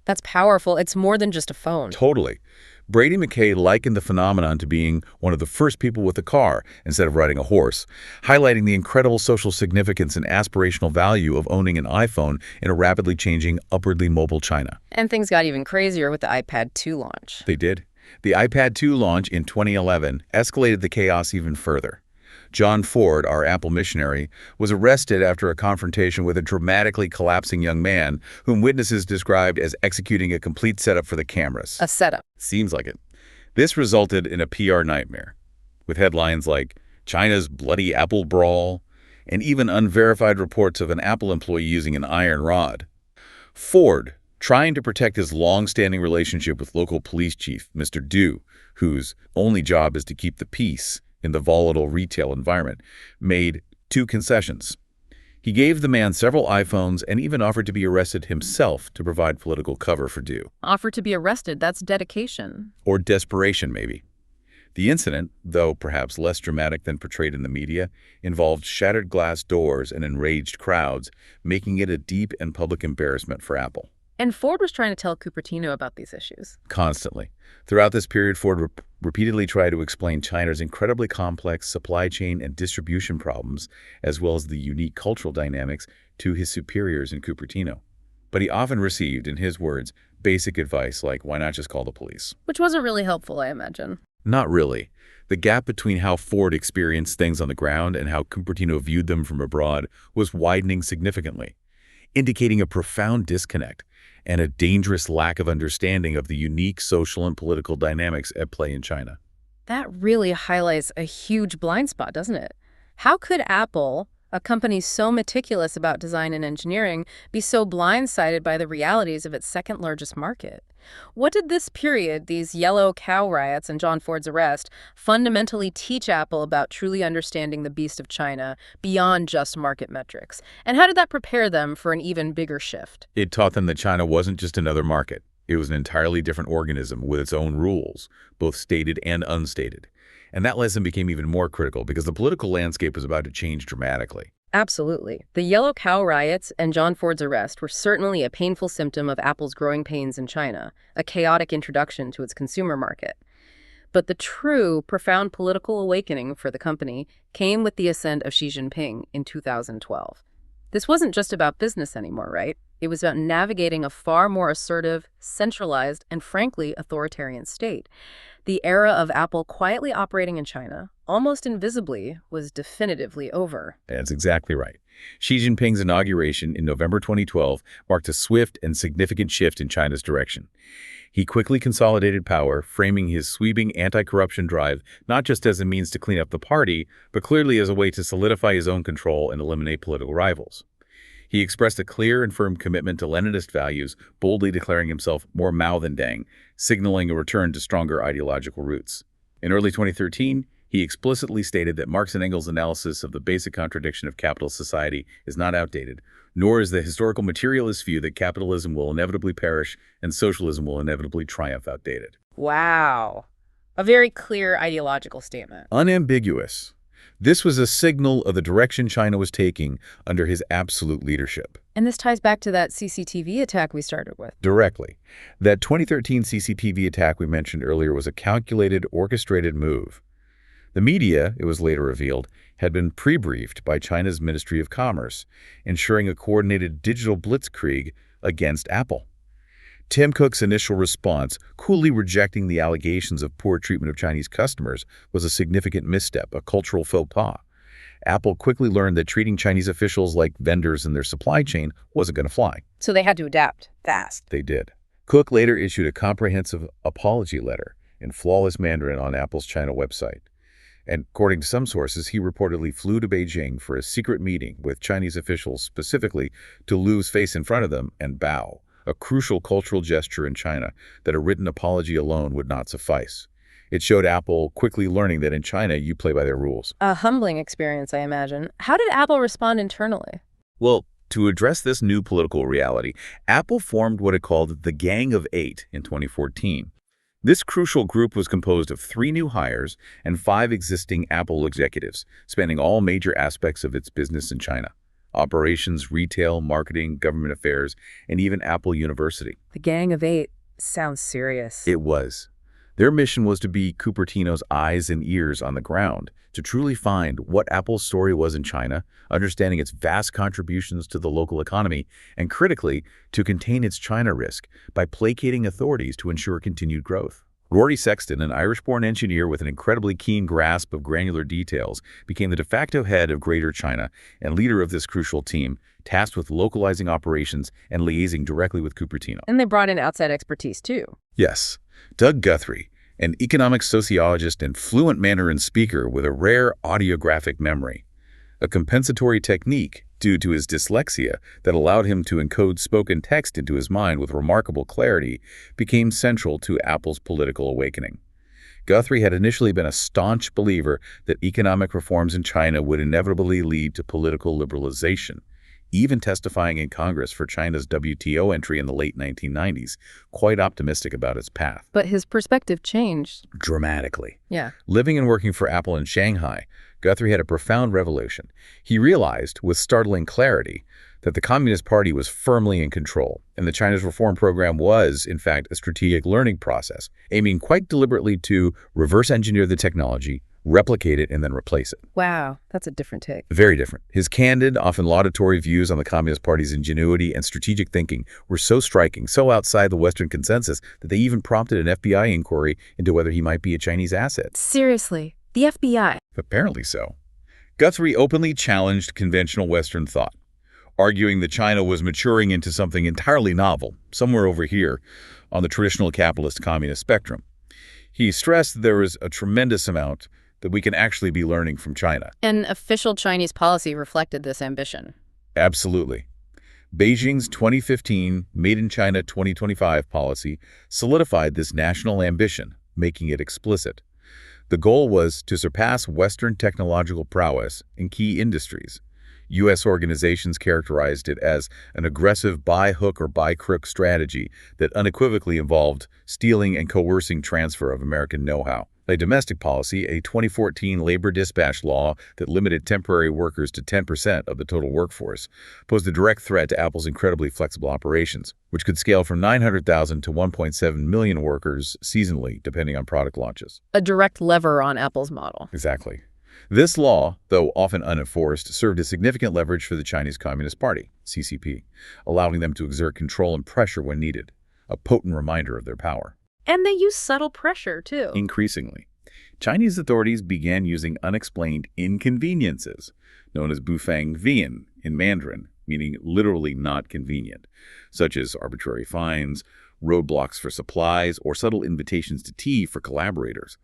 That's powerful. It's more than just a phone. Totally. Brady McKay likened the phenomenon to being one of the first people with a car instead of riding a horse, highlighting the incredible social significance and aspirational value of owning an iPhone in a rapidly changing, upwardly mobile China. And things got even crazier with the iPad 2 launch. They did. The iPad 2 launch in 2011 escalated the chaos even further. John Ford, our Apple missionary, was arrested after a confrontation with a dramatically collapsing young man whom witnesses described as executing a complete setup for the cameras. A setup. Seems like it. This resulted in a PR nightmare, with headlines like China's bloody Apple brawl, and even unverified reports of an Apple employee using an iron rod. Ford, trying to protect his long-standing relationship with local police chief, Mr. Du, whose only job is to keep the peace in the volatile retail environment, made 2 concessions. He gave the man several iPhones and even offered to be arrested himself to provide political cover for Du. Offered to be arrested, that's dedication. Or desperation, maybe. The incident, though perhaps less dramatic than portrayed in the media, involved shattered glass doors and enraged crowds, making it a deep and public embarrassment for Apple. And Ford was trying to tell Cupertino about these issues. Constantly. Throughout this period, Ford repeatedly tried to explain China's incredibly complex supply chain and distribution problems, as well as the unique cultural dynamics to his superiors in Cupertino. But he often received, in his words, basic advice like, why not just call the police? Which wasn't really helpful, I imagine. Not really. The gap between how Ford experienced things on the ground and how Cupertino viewed them from abroad was widening significantly, indicating a profound disconnect and a dangerous lack of understanding of the unique social and political dynamics at play in China. That really highlights a huge blind spot, doesn't it? How could Apple, a company so meticulous about design and engineering, be so blindsided by the realities of its second largest market? What did this period, these yellow cow riots and John Ford's arrest, fundamentally teach Apple about truly understanding the beast of China beyond just market metrics? And how did that prepare them for an even bigger shift? It taught them that China wasn't just another market. It was an entirely different organism with its own rules, both stated and unstated. And that lesson became even more critical because the political landscape was about to change dramatically. Absolutely. The yellow cow riots and John Ford's arrest were certainly a painful symptom of Apple's growing pains in China, a chaotic introduction to its consumer market. But the true, profound political awakening for the company came with the ascent of Xi Jinping in 2012. This wasn't just about business anymore, right? It was about navigating a far more assertive, centralized, and frankly, authoritarian state. The era of Apple quietly operating in China, almost invisibly, was definitively over. That's exactly right. Xi Jinping's inauguration in November 2012 marked a swift and significant shift in China's direction. He quickly consolidated power, framing his sweeping anti-corruption drive not just as a means to clean up the party, but clearly as a way to solidify his own control and eliminate political rivals. He expressed a clear and firm commitment to Leninist values, boldly declaring himself more Mao than Deng, signaling a return to stronger ideological roots. In early 2013, he explicitly stated that Marx and Engels' analysis of the basic contradiction of capitalist society is not outdated, nor is the historical materialist view that capitalism will inevitably perish and socialism will inevitably triumph outdated. Wow. A very clear ideological statement. Unambiguous. This was a signal of the direction China was taking under his absolute leadership. And this ties back to that CCTV attack we started with. Directly. That 2013 CCTV attack we mentioned earlier was a calculated, orchestrated move. The media, it was later revealed, had been pre-briefed by China's Ministry of Commerce, ensuring a coordinated digital blitzkrieg against Apple. Tim Cook's initial response, coolly rejecting the allegations of poor treatment of Chinese customers, was a significant misstep, a cultural faux pas. Apple quickly learned that treating Chinese officials like vendors in their supply chain wasn't going to fly. So they had to adapt fast. They did. Cook later issued a comprehensive apology letter in flawless Mandarin on Apple's China website. And according to some sources, he reportedly flew to Beijing for a secret meeting with Chinese officials specifically to lose face in front of them and bow, a crucial cultural gesture in China that a written apology alone would not suffice. It showed Apple quickly learning that in China, you play by their rules. A humbling experience, I imagine. How did Apple respond internally? Well, to address this new political reality, Apple formed what it called the Gang of Eight in 2014. This crucial group was composed of 3 new hires and 5 existing Apple executives, spanning all major aspects of its business in China: operations, retail, marketing, government affairs, and even Apple University. The Gang of Eight sounds serious. It was. Their mission was to be Cupertino's eyes and ears on the ground, to truly find what Apple's story was in China, understanding its vast contributions to the local economy, and critically, to contain its China risk by placating authorities to ensure continued growth. Rory Sexton, an Irish-born engineer with an incredibly keen grasp of granular details, became the de facto head of Greater China and leader of this crucial team, tasked with localizing operations and liaising directly with Cupertino. And they brought in outside expertise, too. Yes. Doug Guthrie, an economic sociologist and fluent Mandarin speaker with a rare audiographic memory, a compensatory technique due to his dyslexia that allowed him to encode spoken text into his mind with remarkable clarity, became central to Apple's political awakening. Guthrie had initially been a staunch believer that economic reforms in China would inevitably lead to political liberalization, even testifying in Congress for China's WTO entry in the late 1990s, quite optimistic about its path. But his perspective changed. Dramatically. Yeah. Living and working for Apple in Shanghai, Guthrie had a profound revelation. He realized, with startling clarity, that the Communist Party was firmly in control, and the China's reform program was, in fact, a strategic learning process, aiming quite deliberately to reverse engineer the technology, replicate it, and then replace it. Wow, that's a different take. Very different. His candid, often laudatory views on the Communist Party's ingenuity and strategic thinking were so striking, so outside the Western consensus, that they even prompted an FBI inquiry into whether he might be a Chinese asset. Seriously, the FBI? Apparently so. Guthrie openly challenged conventional Western thought, arguing that China was maturing into something entirely novel, somewhere over here on the traditional capitalist communist spectrum. He stressed that there was a tremendous amount that we can actually be learning from China. And official Chinese policy reflected this ambition. Absolutely. Beijing's 2015 Made in China 2025 policy solidified this national ambition, making it explicit. The goal was to surpass Western technological prowess in key industries. U.S. organizations characterized it as an aggressive buy-hook or buy-crook strategy that unequivocally involved stealing and coercing transfer of American know-how. A domestic policy, a 2014 labor dispatch law that limited temporary workers to 10% of the total workforce, posed a direct threat to Apple's incredibly flexible operations, which could scale from 900,000 to 1.7 million workers seasonally, depending on product launches. A direct lever on Apple's model. Exactly. This law, though often unenforced, served as significant leverage for the Chinese Communist Party, CCP, allowing them to exert control and pressure when needed, a potent reminder of their power. And they use subtle pressure, too. Increasingly, Chinese authorities began using unexplained inconveniences, known as bufang vian in Mandarin, meaning literally not convenient, such as arbitrary fines, roadblocks for supplies, or subtle invitations to tea for collaborators,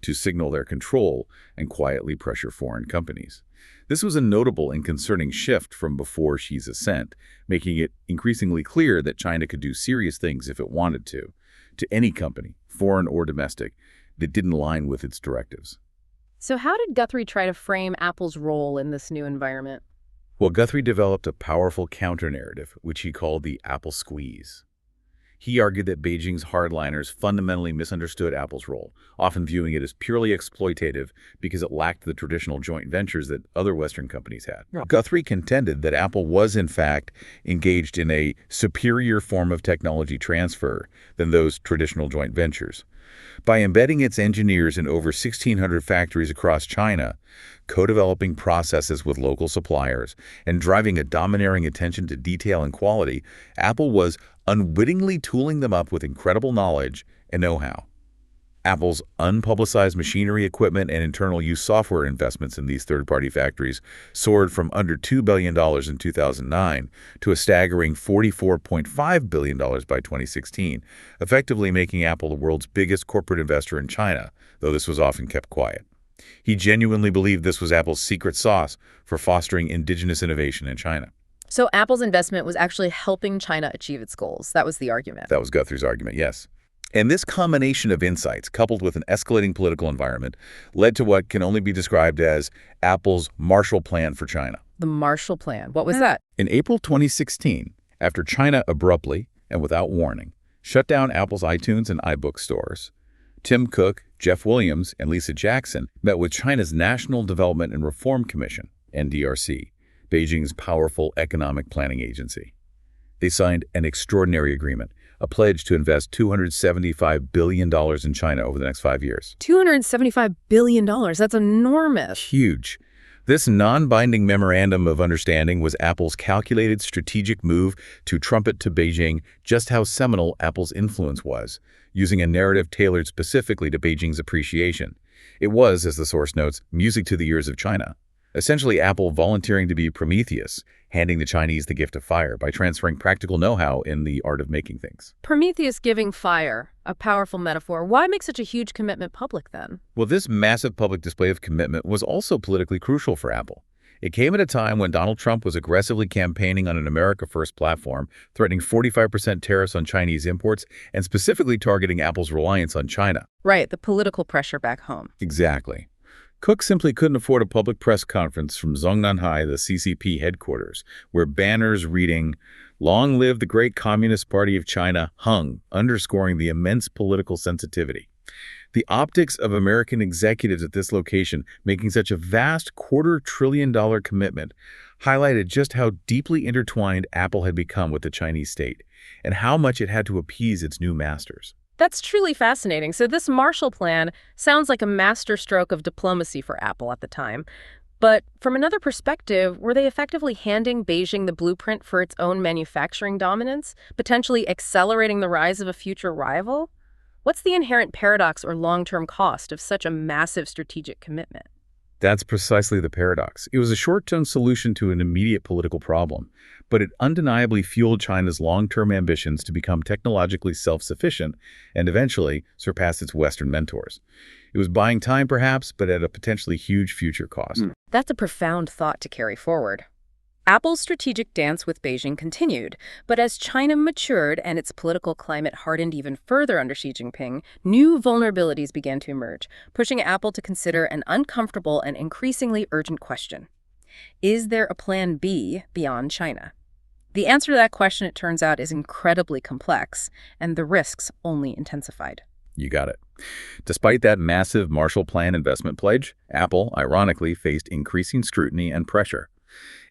to signal their control and quietly pressure foreign companies. This was a notable and concerning shift from before Xi's ascent, making it increasingly clear that China could do serious things if it wanted to any company, foreign or domestic, that didn't align with its directives. So how did Guthrie try to frame Apple's role in this new environment? Well, Guthrie developed a powerful counter-narrative, which he called the Apple squeeze. He argued that Beijing's hardliners fundamentally misunderstood Apple's role, often viewing it as purely exploitative because it lacked the traditional joint ventures that other Western companies had. Yeah. Guthrie contended that Apple was, in fact, engaged in a superior form of technology transfer than those traditional joint ventures. By embedding its engineers in over 1,600 factories across China, co-developing processes with local suppliers, and driving a domineering attention to detail and quality, Apple was unwittingly tooling them up with incredible knowledge and know-how. Apple's unpublicized machinery, equipment, and internal-use software investments in these third-party factories soared from under $2 billion in 2009 to a staggering $44.5 billion by 2016, effectively making Apple the world's biggest corporate investor in China, though this was often kept quiet. He genuinely believed this was Apple's secret sauce for fostering indigenous innovation in China. So Apple's investment was actually helping China achieve its goals. That was the argument. That was Guthrie's argument, yes. And this combination of insights, coupled with an escalating political environment, led to what can only be described as Apple's Marshall Plan for China. The Marshall Plan. What was that? In April 2016, after China abruptly and without warning shut down Apple's iTunes and iBook stores, Tim Cook, Jeff Williams, and Lisa Jackson met with China's National Development and Reform Commission, NDRC, Beijing's powerful economic planning agency. They signed an extraordinary agreement, a pledge to invest $275 billion in China over the next 5 years. $275 billion. That's enormous. Huge. This non-binding memorandum of understanding was Apple's calculated strategic move to trumpet to Beijing just how seminal Apple's influence was, using a narrative tailored specifically to Beijing's appreciation. It was, as the source notes, music to the ears of China. Essentially, Apple volunteering to be Prometheus, handing the Chinese the gift of fire by transferring practical know-how in the art of making things. Prometheus giving fire, a powerful metaphor. Why make such a huge commitment public then? Well, this massive public display of commitment was also politically crucial for Apple. It came at a time when Donald Trump was aggressively campaigning on an America First platform, threatening 45% tariffs on Chinese imports and specifically targeting Apple's reliance on China. Right, the political pressure back home. Exactly. Cook simply couldn't afford a public press conference from Zhongnanhai, the CCP headquarters, where banners reading, "Long live the great Communist Party of China," hung, underscoring the immense political sensitivity. The optics of American executives at this location making such a vast $250 billion commitment highlighted just how deeply intertwined Apple had become with the Chinese state and how much it had to appease its new masters. That's truly fascinating. So this Marshall Plan sounds like a masterstroke of diplomacy for Apple at the time. But from another perspective, were they effectively handing Beijing the blueprint for its own manufacturing dominance, potentially accelerating the rise of a future rival? What's the inherent paradox or long-term cost of such a massive strategic commitment? That's precisely the paradox. It was a short-term solution to an immediate political problem, but it undeniably fueled China's long-term ambitions to become technologically self-sufficient and eventually surpass its Western mentors. It was buying time, perhaps, but at a potentially huge future cost. That's a profound thought to carry forward. Apple's strategic dance with Beijing continued, but as China matured and its political climate hardened even further under Xi Jinping, new vulnerabilities began to emerge, pushing Apple to consider an uncomfortable and increasingly urgent question. Is there a plan B beyond China? The answer to that question, it turns out, is incredibly complex, and the risks only intensified. You got it. Despite that massive Marshall Plan investment pledge, Apple, ironically, faced increasing scrutiny and pressure.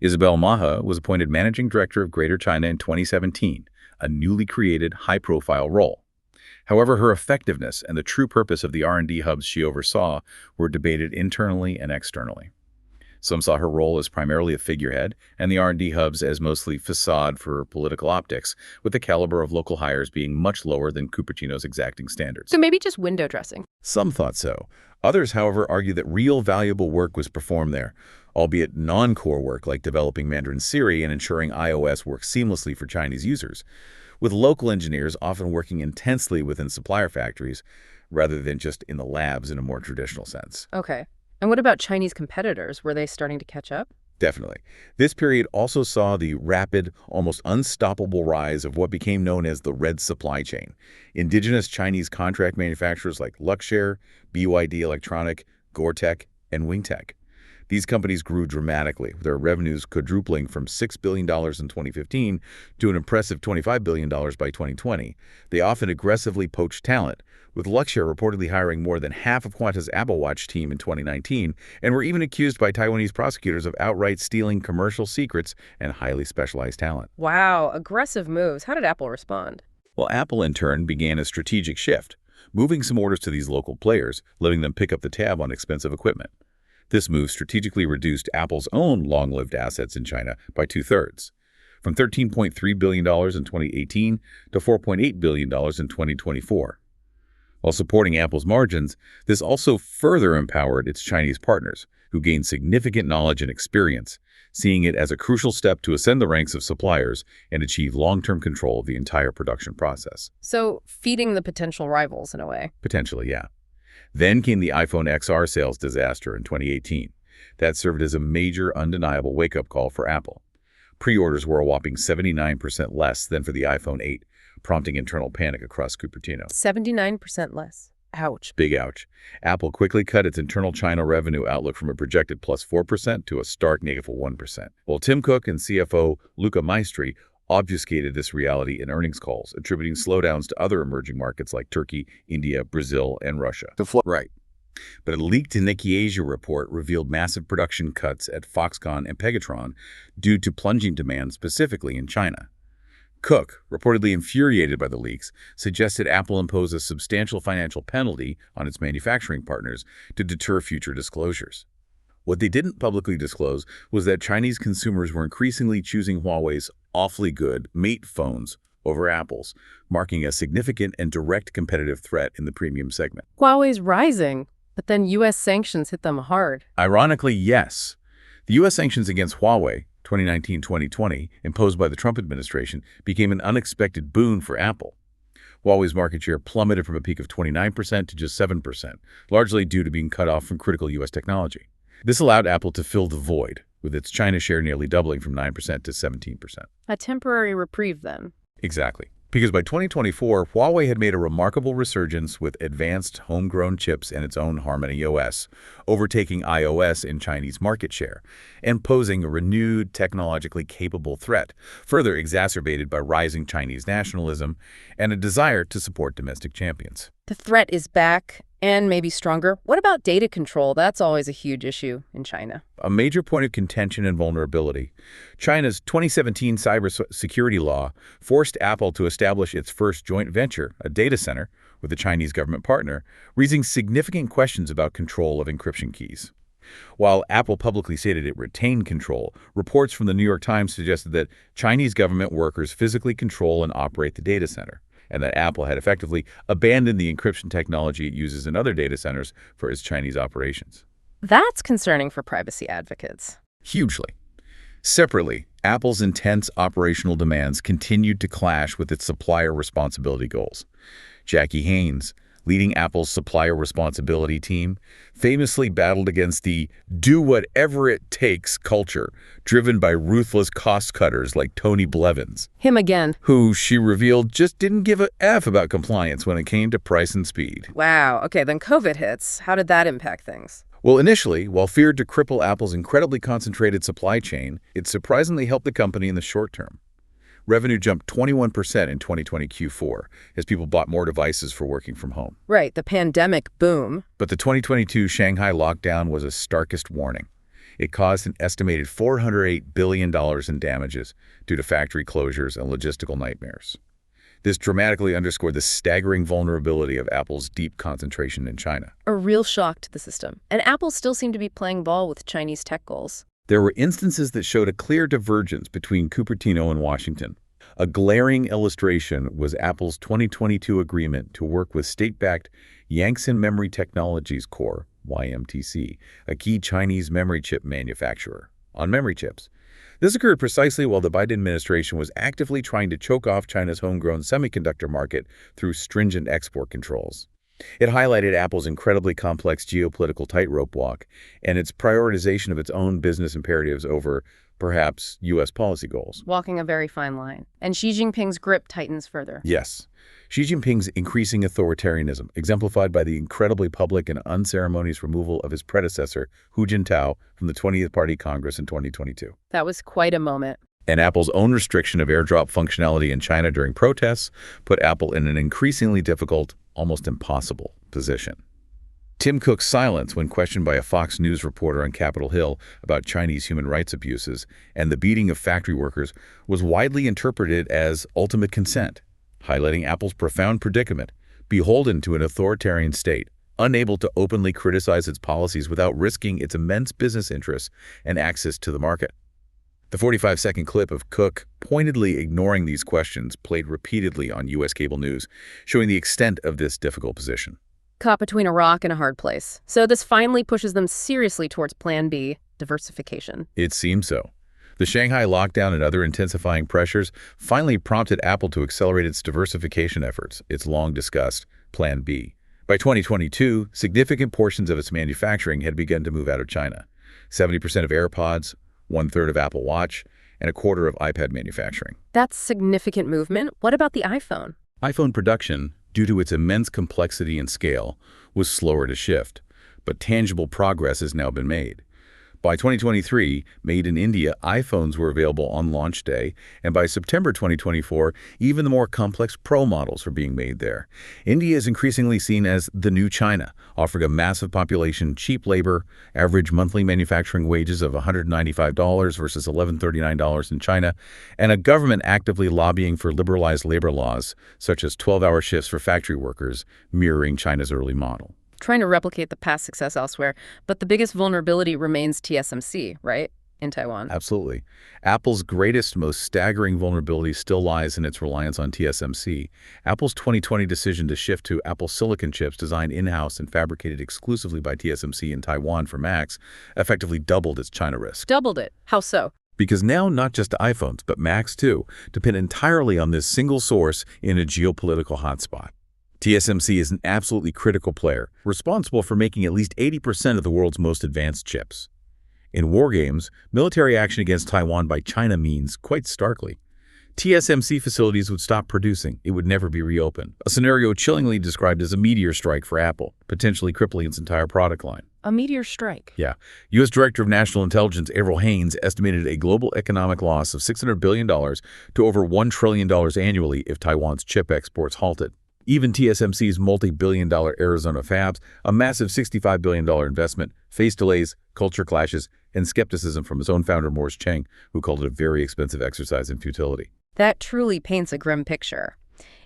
Isabel Maha was appointed managing director of Greater China in 2017, a newly created high-profile role. However, her effectiveness and the true purpose of the R&D hubs she oversaw were debated internally and externally. Some saw her role as primarily a figurehead, and the R&D hubs as mostly facade for political optics, with the caliber of local hires being much lower than Cupertino's exacting standards. So maybe just window dressing. Some thought so. Others, however, argued that real valuable work was performed there, albeit non-core work like developing Mandarin Siri and ensuring iOS works seamlessly for Chinese users, with local engineers often working intensely within supplier factories rather than just in the labs in a more traditional sense. Okay. And what about Chinese competitors? Were they starting to catch up? Definitely. This period also saw the rapid, almost unstoppable rise of what became known as the red supply chain. Indigenous Chinese contract manufacturers like Luxshare, BYD Electronic, Gore-Tex, and Wingtech. These companies grew dramatically, with their revenues quadrupling from $6 billion in 2015 to an impressive $25 billion by 2020. They often aggressively poached talent, with Luxshare reportedly hiring more than half of Quanta's Apple Watch team in 2019, and were even accused by Taiwanese prosecutors of outright stealing commercial secrets and highly specialized talent. Wow, aggressive moves. How did Apple respond? Well, Apple in turn began a strategic shift, moving some orders to these local players, letting them pick up the tab on expensive equipment. This move strategically reduced Apple's own long-lived assets in China by two-thirds, from $13.3 billion in 2018 to $4.8 billion in 2024. While supporting Apple's margins, this also further empowered its Chinese partners, who gained significant knowledge and experience, seeing it as a crucial step to ascend the ranks of suppliers and achieve long-term control of the entire production process. So feeding the potential rivals in a way. Potentially, yeah. Then came the iPhone XR sales disaster in 2018. That served as a major, undeniable wake-up call for Apple. Pre-orders were a whopping 79% less than for the iPhone 8, prompting internal panic across Cupertino. 79% less. Ouch. Big ouch. Apple quickly cut its internal China revenue outlook from a projected plus 4% to a stark negative 1%. While Tim Cook and CFO Luca Maestri obfuscated this reality in earnings calls, attributing slowdowns to other emerging markets like Turkey, India, Brazil, and Russia. Right. But a leaked Nikkei Asia report revealed massive production cuts at Foxconn and Pegatron due to plunging demand specifically in China. Cook, reportedly infuriated by the leaks, suggested Apple impose a substantial financial penalty on its manufacturing partners to deter future disclosures. What they didn't publicly disclose was that Chinese consumers were increasingly choosing Huawei's awfully good Mate phones over Apple's, marking a significant and direct competitive threat in the premium segment. Huawei's rising, but then U.S. sanctions hit them hard. Ironically, yes. The U.S. sanctions against Huawei, 2019-2020, imposed by the Trump administration, became an unexpected boon for Apple. Huawei's market share plummeted from a peak of 29% to just 7%, largely due to being cut off from critical U.S. technology. This allowed Apple to fill the void, with its China share nearly doubling from 9% to 17%. A temporary reprieve, then. Exactly. Because by 2024, Huawei had made a remarkable resurgence with advanced homegrown chips and its own Harmony OS, overtaking iOS in Chinese market share, and posing a renewed technologically capable threat, further exacerbated by rising Chinese nationalism and a desire to support domestic champions. The threat is back, and maybe stronger. What about data control? That's always a huge issue in China. A major point of contention and vulnerability. China's 2017 cybersecurity law forced Apple to establish its first joint venture, a data center, with a Chinese government partner, raising significant questions about control of encryption keys. While Apple publicly stated it retained control, reports from the New York Times suggested that Chinese government workers physically control and operate the data center, and that Apple had effectively abandoned the encryption technology it uses in other data centers for its Chinese operations. That's concerning for privacy advocates. Hugely. Separately, Apple's intense operational demands continued to clash with its supplier responsibility goals. Jackie Haynes, leading Apple's supplier responsibility team, famously battled against the do whatever it takes culture driven by ruthless cost-cutters like Tony Blevins. Him again. Who, she revealed, just didn't give a F about compliance when it came to price and speed. Wow. Okay, then COVID hits. How did that impact things? Well, initially, while feared to cripple Apple's incredibly concentrated supply chain, it surprisingly helped the company in the short term. Revenue jumped 21% in 2020 Q4 as people bought more devices for working from home. Right, the pandemic boom. But the 2022 Shanghai lockdown was a starkest warning. It caused an estimated $408 billion in damages due to factory closures and logistical nightmares. This dramatically underscored the staggering vulnerability of Apple's deep concentration in China. A real shock to the system. And Apple still seemed to be playing ball with Chinese tech goals. There were instances that showed a clear divergence between Cupertino and Washington. A glaring illustration was Apple's 2022 agreement to work with state-backed Yangtze Memory Technologies Corp., YMTC, a key Chinese memory chip manufacturer, on memory chips. This occurred precisely while the Biden administration was actively trying to choke off China's homegrown semiconductor market through stringent export controls. It highlighted Apple's incredibly complex geopolitical tightrope walk and its prioritization of its own business imperatives over, perhaps, U.S. policy goals. Walking a very fine line. And Xi Jinping's grip tightens further. Yes. Xi Jinping's increasing authoritarianism, exemplified by the incredibly public and unceremonious removal of his predecessor, Hu Jintao, from the 20th Party Congress in 2022. That was quite a moment. And Apple's own restriction of AirDrop functionality in China during protests put Apple in an increasingly difficult, almost impossible position. Tim Cook's silence when questioned by a Fox News reporter on Capitol Hill about Chinese human rights abuses and the beating of factory workers was widely interpreted as ultimate consent, highlighting Apple's profound predicament, beholden to an authoritarian state, unable to openly criticize its policies without risking its immense business interests and access to the market. The 45-second clip of Cook pointedly ignoring these questions played repeatedly on U.S. cable news, showing the extent of this difficult position. Caught between a rock and a hard place. So this finally pushes them seriously towards Plan B, diversification. It seems so. The Shanghai lockdown and other intensifying pressures finally prompted Apple to accelerate its diversification efforts, its long-discussed Plan B. By 2022, significant portions of its manufacturing had begun to move out of China. 70% of AirPods, 1/3 of Apple Watch, and 1/4 of iPad manufacturing. That's significant movement. What about the iPhone? iPhone production, due to its immense complexity and scale, was slower to shift, but tangible progress has now been made. By 2023, made in India, iPhones were available on launch day, and by September 2024, even the more complex Pro models are being made there. India is increasingly seen as the new China, offering a massive population, cheap labor, average monthly manufacturing wages of $195 versus $1,139 in China, and a government actively lobbying for liberalized labor laws, such as 12-hour shifts for factory workers, mirroring China's early model. Trying to replicate the past success elsewhere, but the biggest vulnerability remains TSMC, right? In Taiwan. Absolutely. Apple's greatest, most staggering vulnerability still lies in its reliance on TSMC. Apple's 2020 decision to shift to Apple silicon chips designed in-house and fabricated exclusively by TSMC in Taiwan for Macs effectively doubled its China risk. Doubled it. How so? Because now not just iPhones, but Macs too, depend entirely on this single source in a geopolitical hotspot. TSMC is an absolutely critical player, responsible for making at least 80% of the world's most advanced chips. In war games, military action against Taiwan by China means, quite starkly, TSMC facilities would stop producing. It would never be reopened. A scenario chillingly described as a meteor strike for Apple, potentially crippling its entire product line. A meteor strike? Yeah. U.S. Director of National Intelligence Avril Haines estimated a global economic loss of $600 billion to over $1 trillion annually if Taiwan's chip exports halted. Even TSMC's multi-billion-dollar Arizona fabs, a massive $65 billion investment, faced delays, culture clashes, and skepticism from its own founder Morris Chang, who called it a very expensive exercise in futility. That truly paints a grim picture.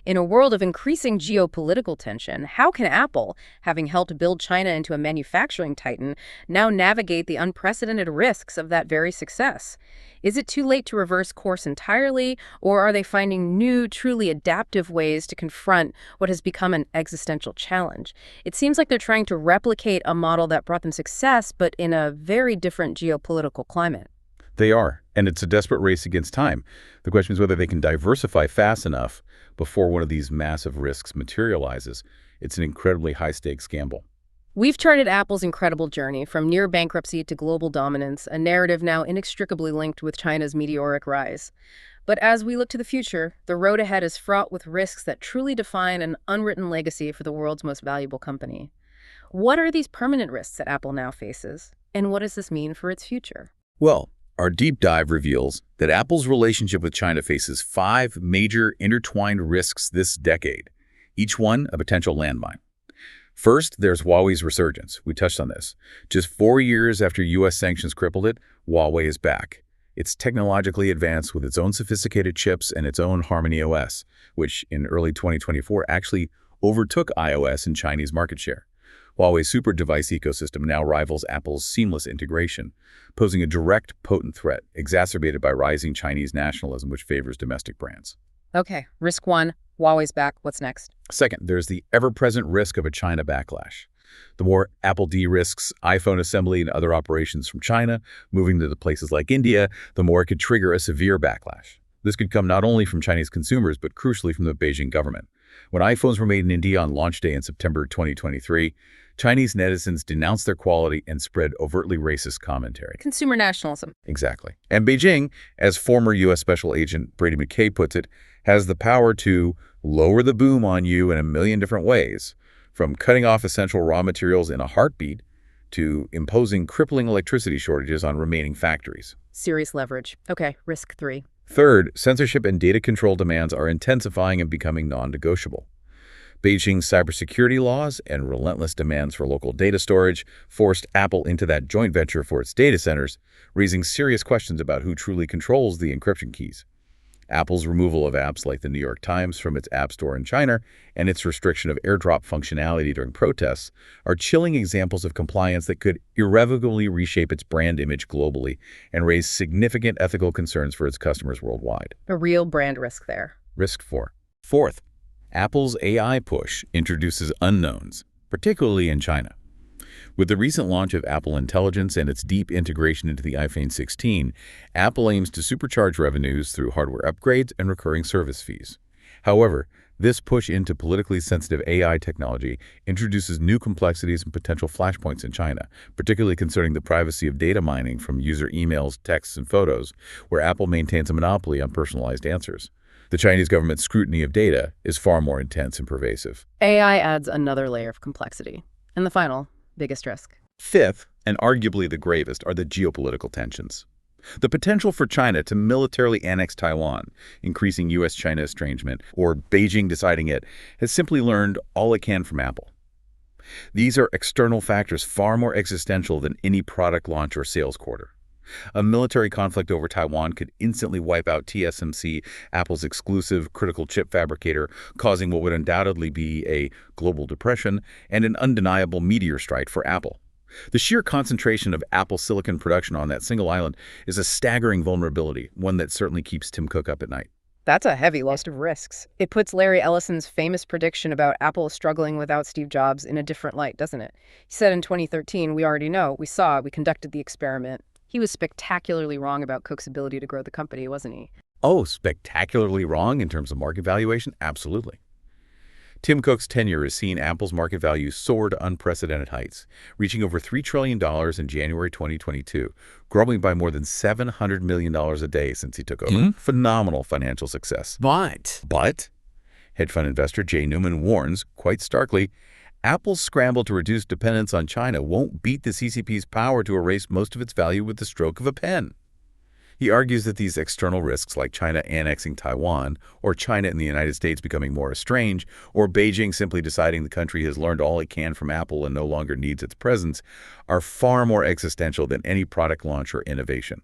In a world of increasing geopolitical tension, how can Apple, having helped build China into a manufacturing titan, now navigate the unprecedented risks of that very success? Is it too late to reverse course entirely, or are they finding new, truly adaptive ways to confront what has become an existential challenge? It seems like they're trying to replicate a model that brought them success, but in a very different geopolitical climate. They are, and it's a desperate race against time. The question is whether they can diversify fast enough before one of these massive risks materializes. It's an incredibly high-stakes gamble. We've charted Apple's incredible journey from near bankruptcy to global dominance, a narrative now inextricably linked with China's meteoric rise. But as we look to the future, the road ahead is fraught with risks that truly define an unwritten legacy for the world's most valuable company. What are these permanent risks that Apple now faces, and what does this mean for its future? Well, our deep dive reveals that Apple's relationship with China faces 5 major intertwined risks this decade, each one a potential landmine. First, there's Huawei's resurgence. We touched on this. Just 4 years after U.S. sanctions crippled it, Huawei is back. It's technologically advanced with its own sophisticated chips and its own Harmony OS, which in early 2024 actually overtook iOS in Chinese market share. Huawei's super device ecosystem now rivals Apple's seamless integration, posing a direct, potent threat exacerbated by rising Chinese nationalism which favors domestic brands. Okay, risk one, Huawei's back. What's next? Second, there's the ever-present risk of a China backlash. The more Apple de-risks iPhone assembly and other operations from China, moving to the places like India, the more it could trigger a severe backlash. This could come not only from Chinese consumers, but crucially from the Beijing government. When iPhones were made in India on launch day in September 2023, Chinese netizens denounced their quality and spread overtly racist commentary. Consumer nationalism. Exactly. And Beijing, as former U.S. Special Agent Brady McKay puts it, has the power to lower the boom on you in a million different ways, from cutting off essential raw materials in a heartbeat to imposing crippling electricity shortages on remaining factories. Serious leverage. Okay, risk three. Third, censorship and data control demands are intensifying and becoming non-negotiable. Beijing's cybersecurity laws and relentless demands for local data storage forced Apple into that joint venture for its data centers, raising serious questions about who truly controls the encryption keys. Apple's removal of apps like the New York Times from its App Store in China and its restriction of AirDrop functionality during protests are chilling examples of compliance that could irrevocably reshape its brand image globally and raise significant ethical concerns for its customers worldwide. A real brand risk there. Risk 4. Fourth, Apple's AI push introduces unknowns, particularly in China. With the recent launch of Apple Intelligence and its deep integration into the iPhone 16, Apple aims to supercharge revenues through hardware upgrades and recurring service fees. However, this push into politically sensitive AI technology introduces new complexities and potential flashpoints in China, particularly concerning the privacy of data mining from user emails, texts, and photos, where Apple maintains a monopoly on personalized answers. The Chinese government's scrutiny of data is far more intense and pervasive. AI adds another layer of complexity. And the final, biggest risk. Fifth, and arguably the gravest, are the geopolitical tensions. The potential for China to militarily annex Taiwan, increasing U.S.-China estrangement, or Beijing deciding it, has simply learned all it can from Apple. These are external factors far more existential than any product launch or sales quarter. A military conflict over Taiwan could instantly wipe out TSMC, Apple's exclusive critical chip fabricator, causing what would undoubtedly be a global depression and an undeniable meteor strike for Apple. The sheer concentration of Apple silicon production on that single island is a staggering vulnerability, one that certainly keeps Tim Cook up at night. That's a heavy list of risks. It puts Larry Ellison's famous prediction about Apple struggling without Steve Jobs in a different light, doesn't it? He said in 2013, we already know, we saw, we conducted the experiment. He was spectacularly wrong about Cook's ability to grow the company, wasn't he? Oh, spectacularly wrong in terms of market valuation? Absolutely. Tim Cook's tenure has seen Apple's market value soar to unprecedented heights, reaching over $3 trillion in January 2022, growing by more than $700 million a day since he took over. Phenomenal financial success. But, hedge fund investor Jay Newman warns, quite starkly, Apple's scramble to reduce dependence on China won't beat the CCP's power to erase most of its value with the stroke of a pen. He argues that these external risks, like China annexing Taiwan, or China and the United States becoming more estranged, or Beijing simply deciding the country has learned all it can from Apple and no longer needs its presence, are far more existential than any product launch or innovation.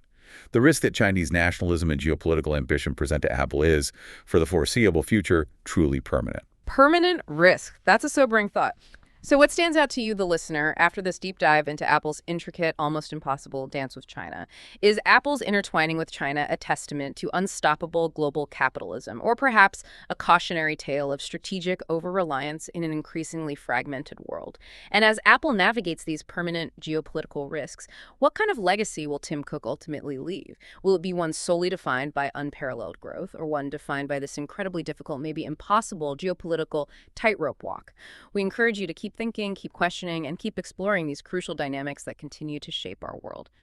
The risk that Chinese nationalism and geopolitical ambition present to Apple is, for the foreseeable future, truly permanent. Permanent risk. That's a sobering thought. So what stands out to you, the listener, after this deep dive into Apple's intricate, almost impossible dance with China? Is Apple's intertwining with China a testament to unstoppable global capitalism, or perhaps a cautionary tale of strategic over-reliance in an increasingly fragmented world? And as Apple navigates these permanent geopolitical risks, what kind of legacy will Tim Cook ultimately leave? Will it be one solely defined by unparalleled growth, or one defined by this incredibly difficult, maybe impossible geopolitical tightrope walk? We encourage you to keep thinking, keep questioning, and keep exploring these crucial dynamics that continue to shape our world.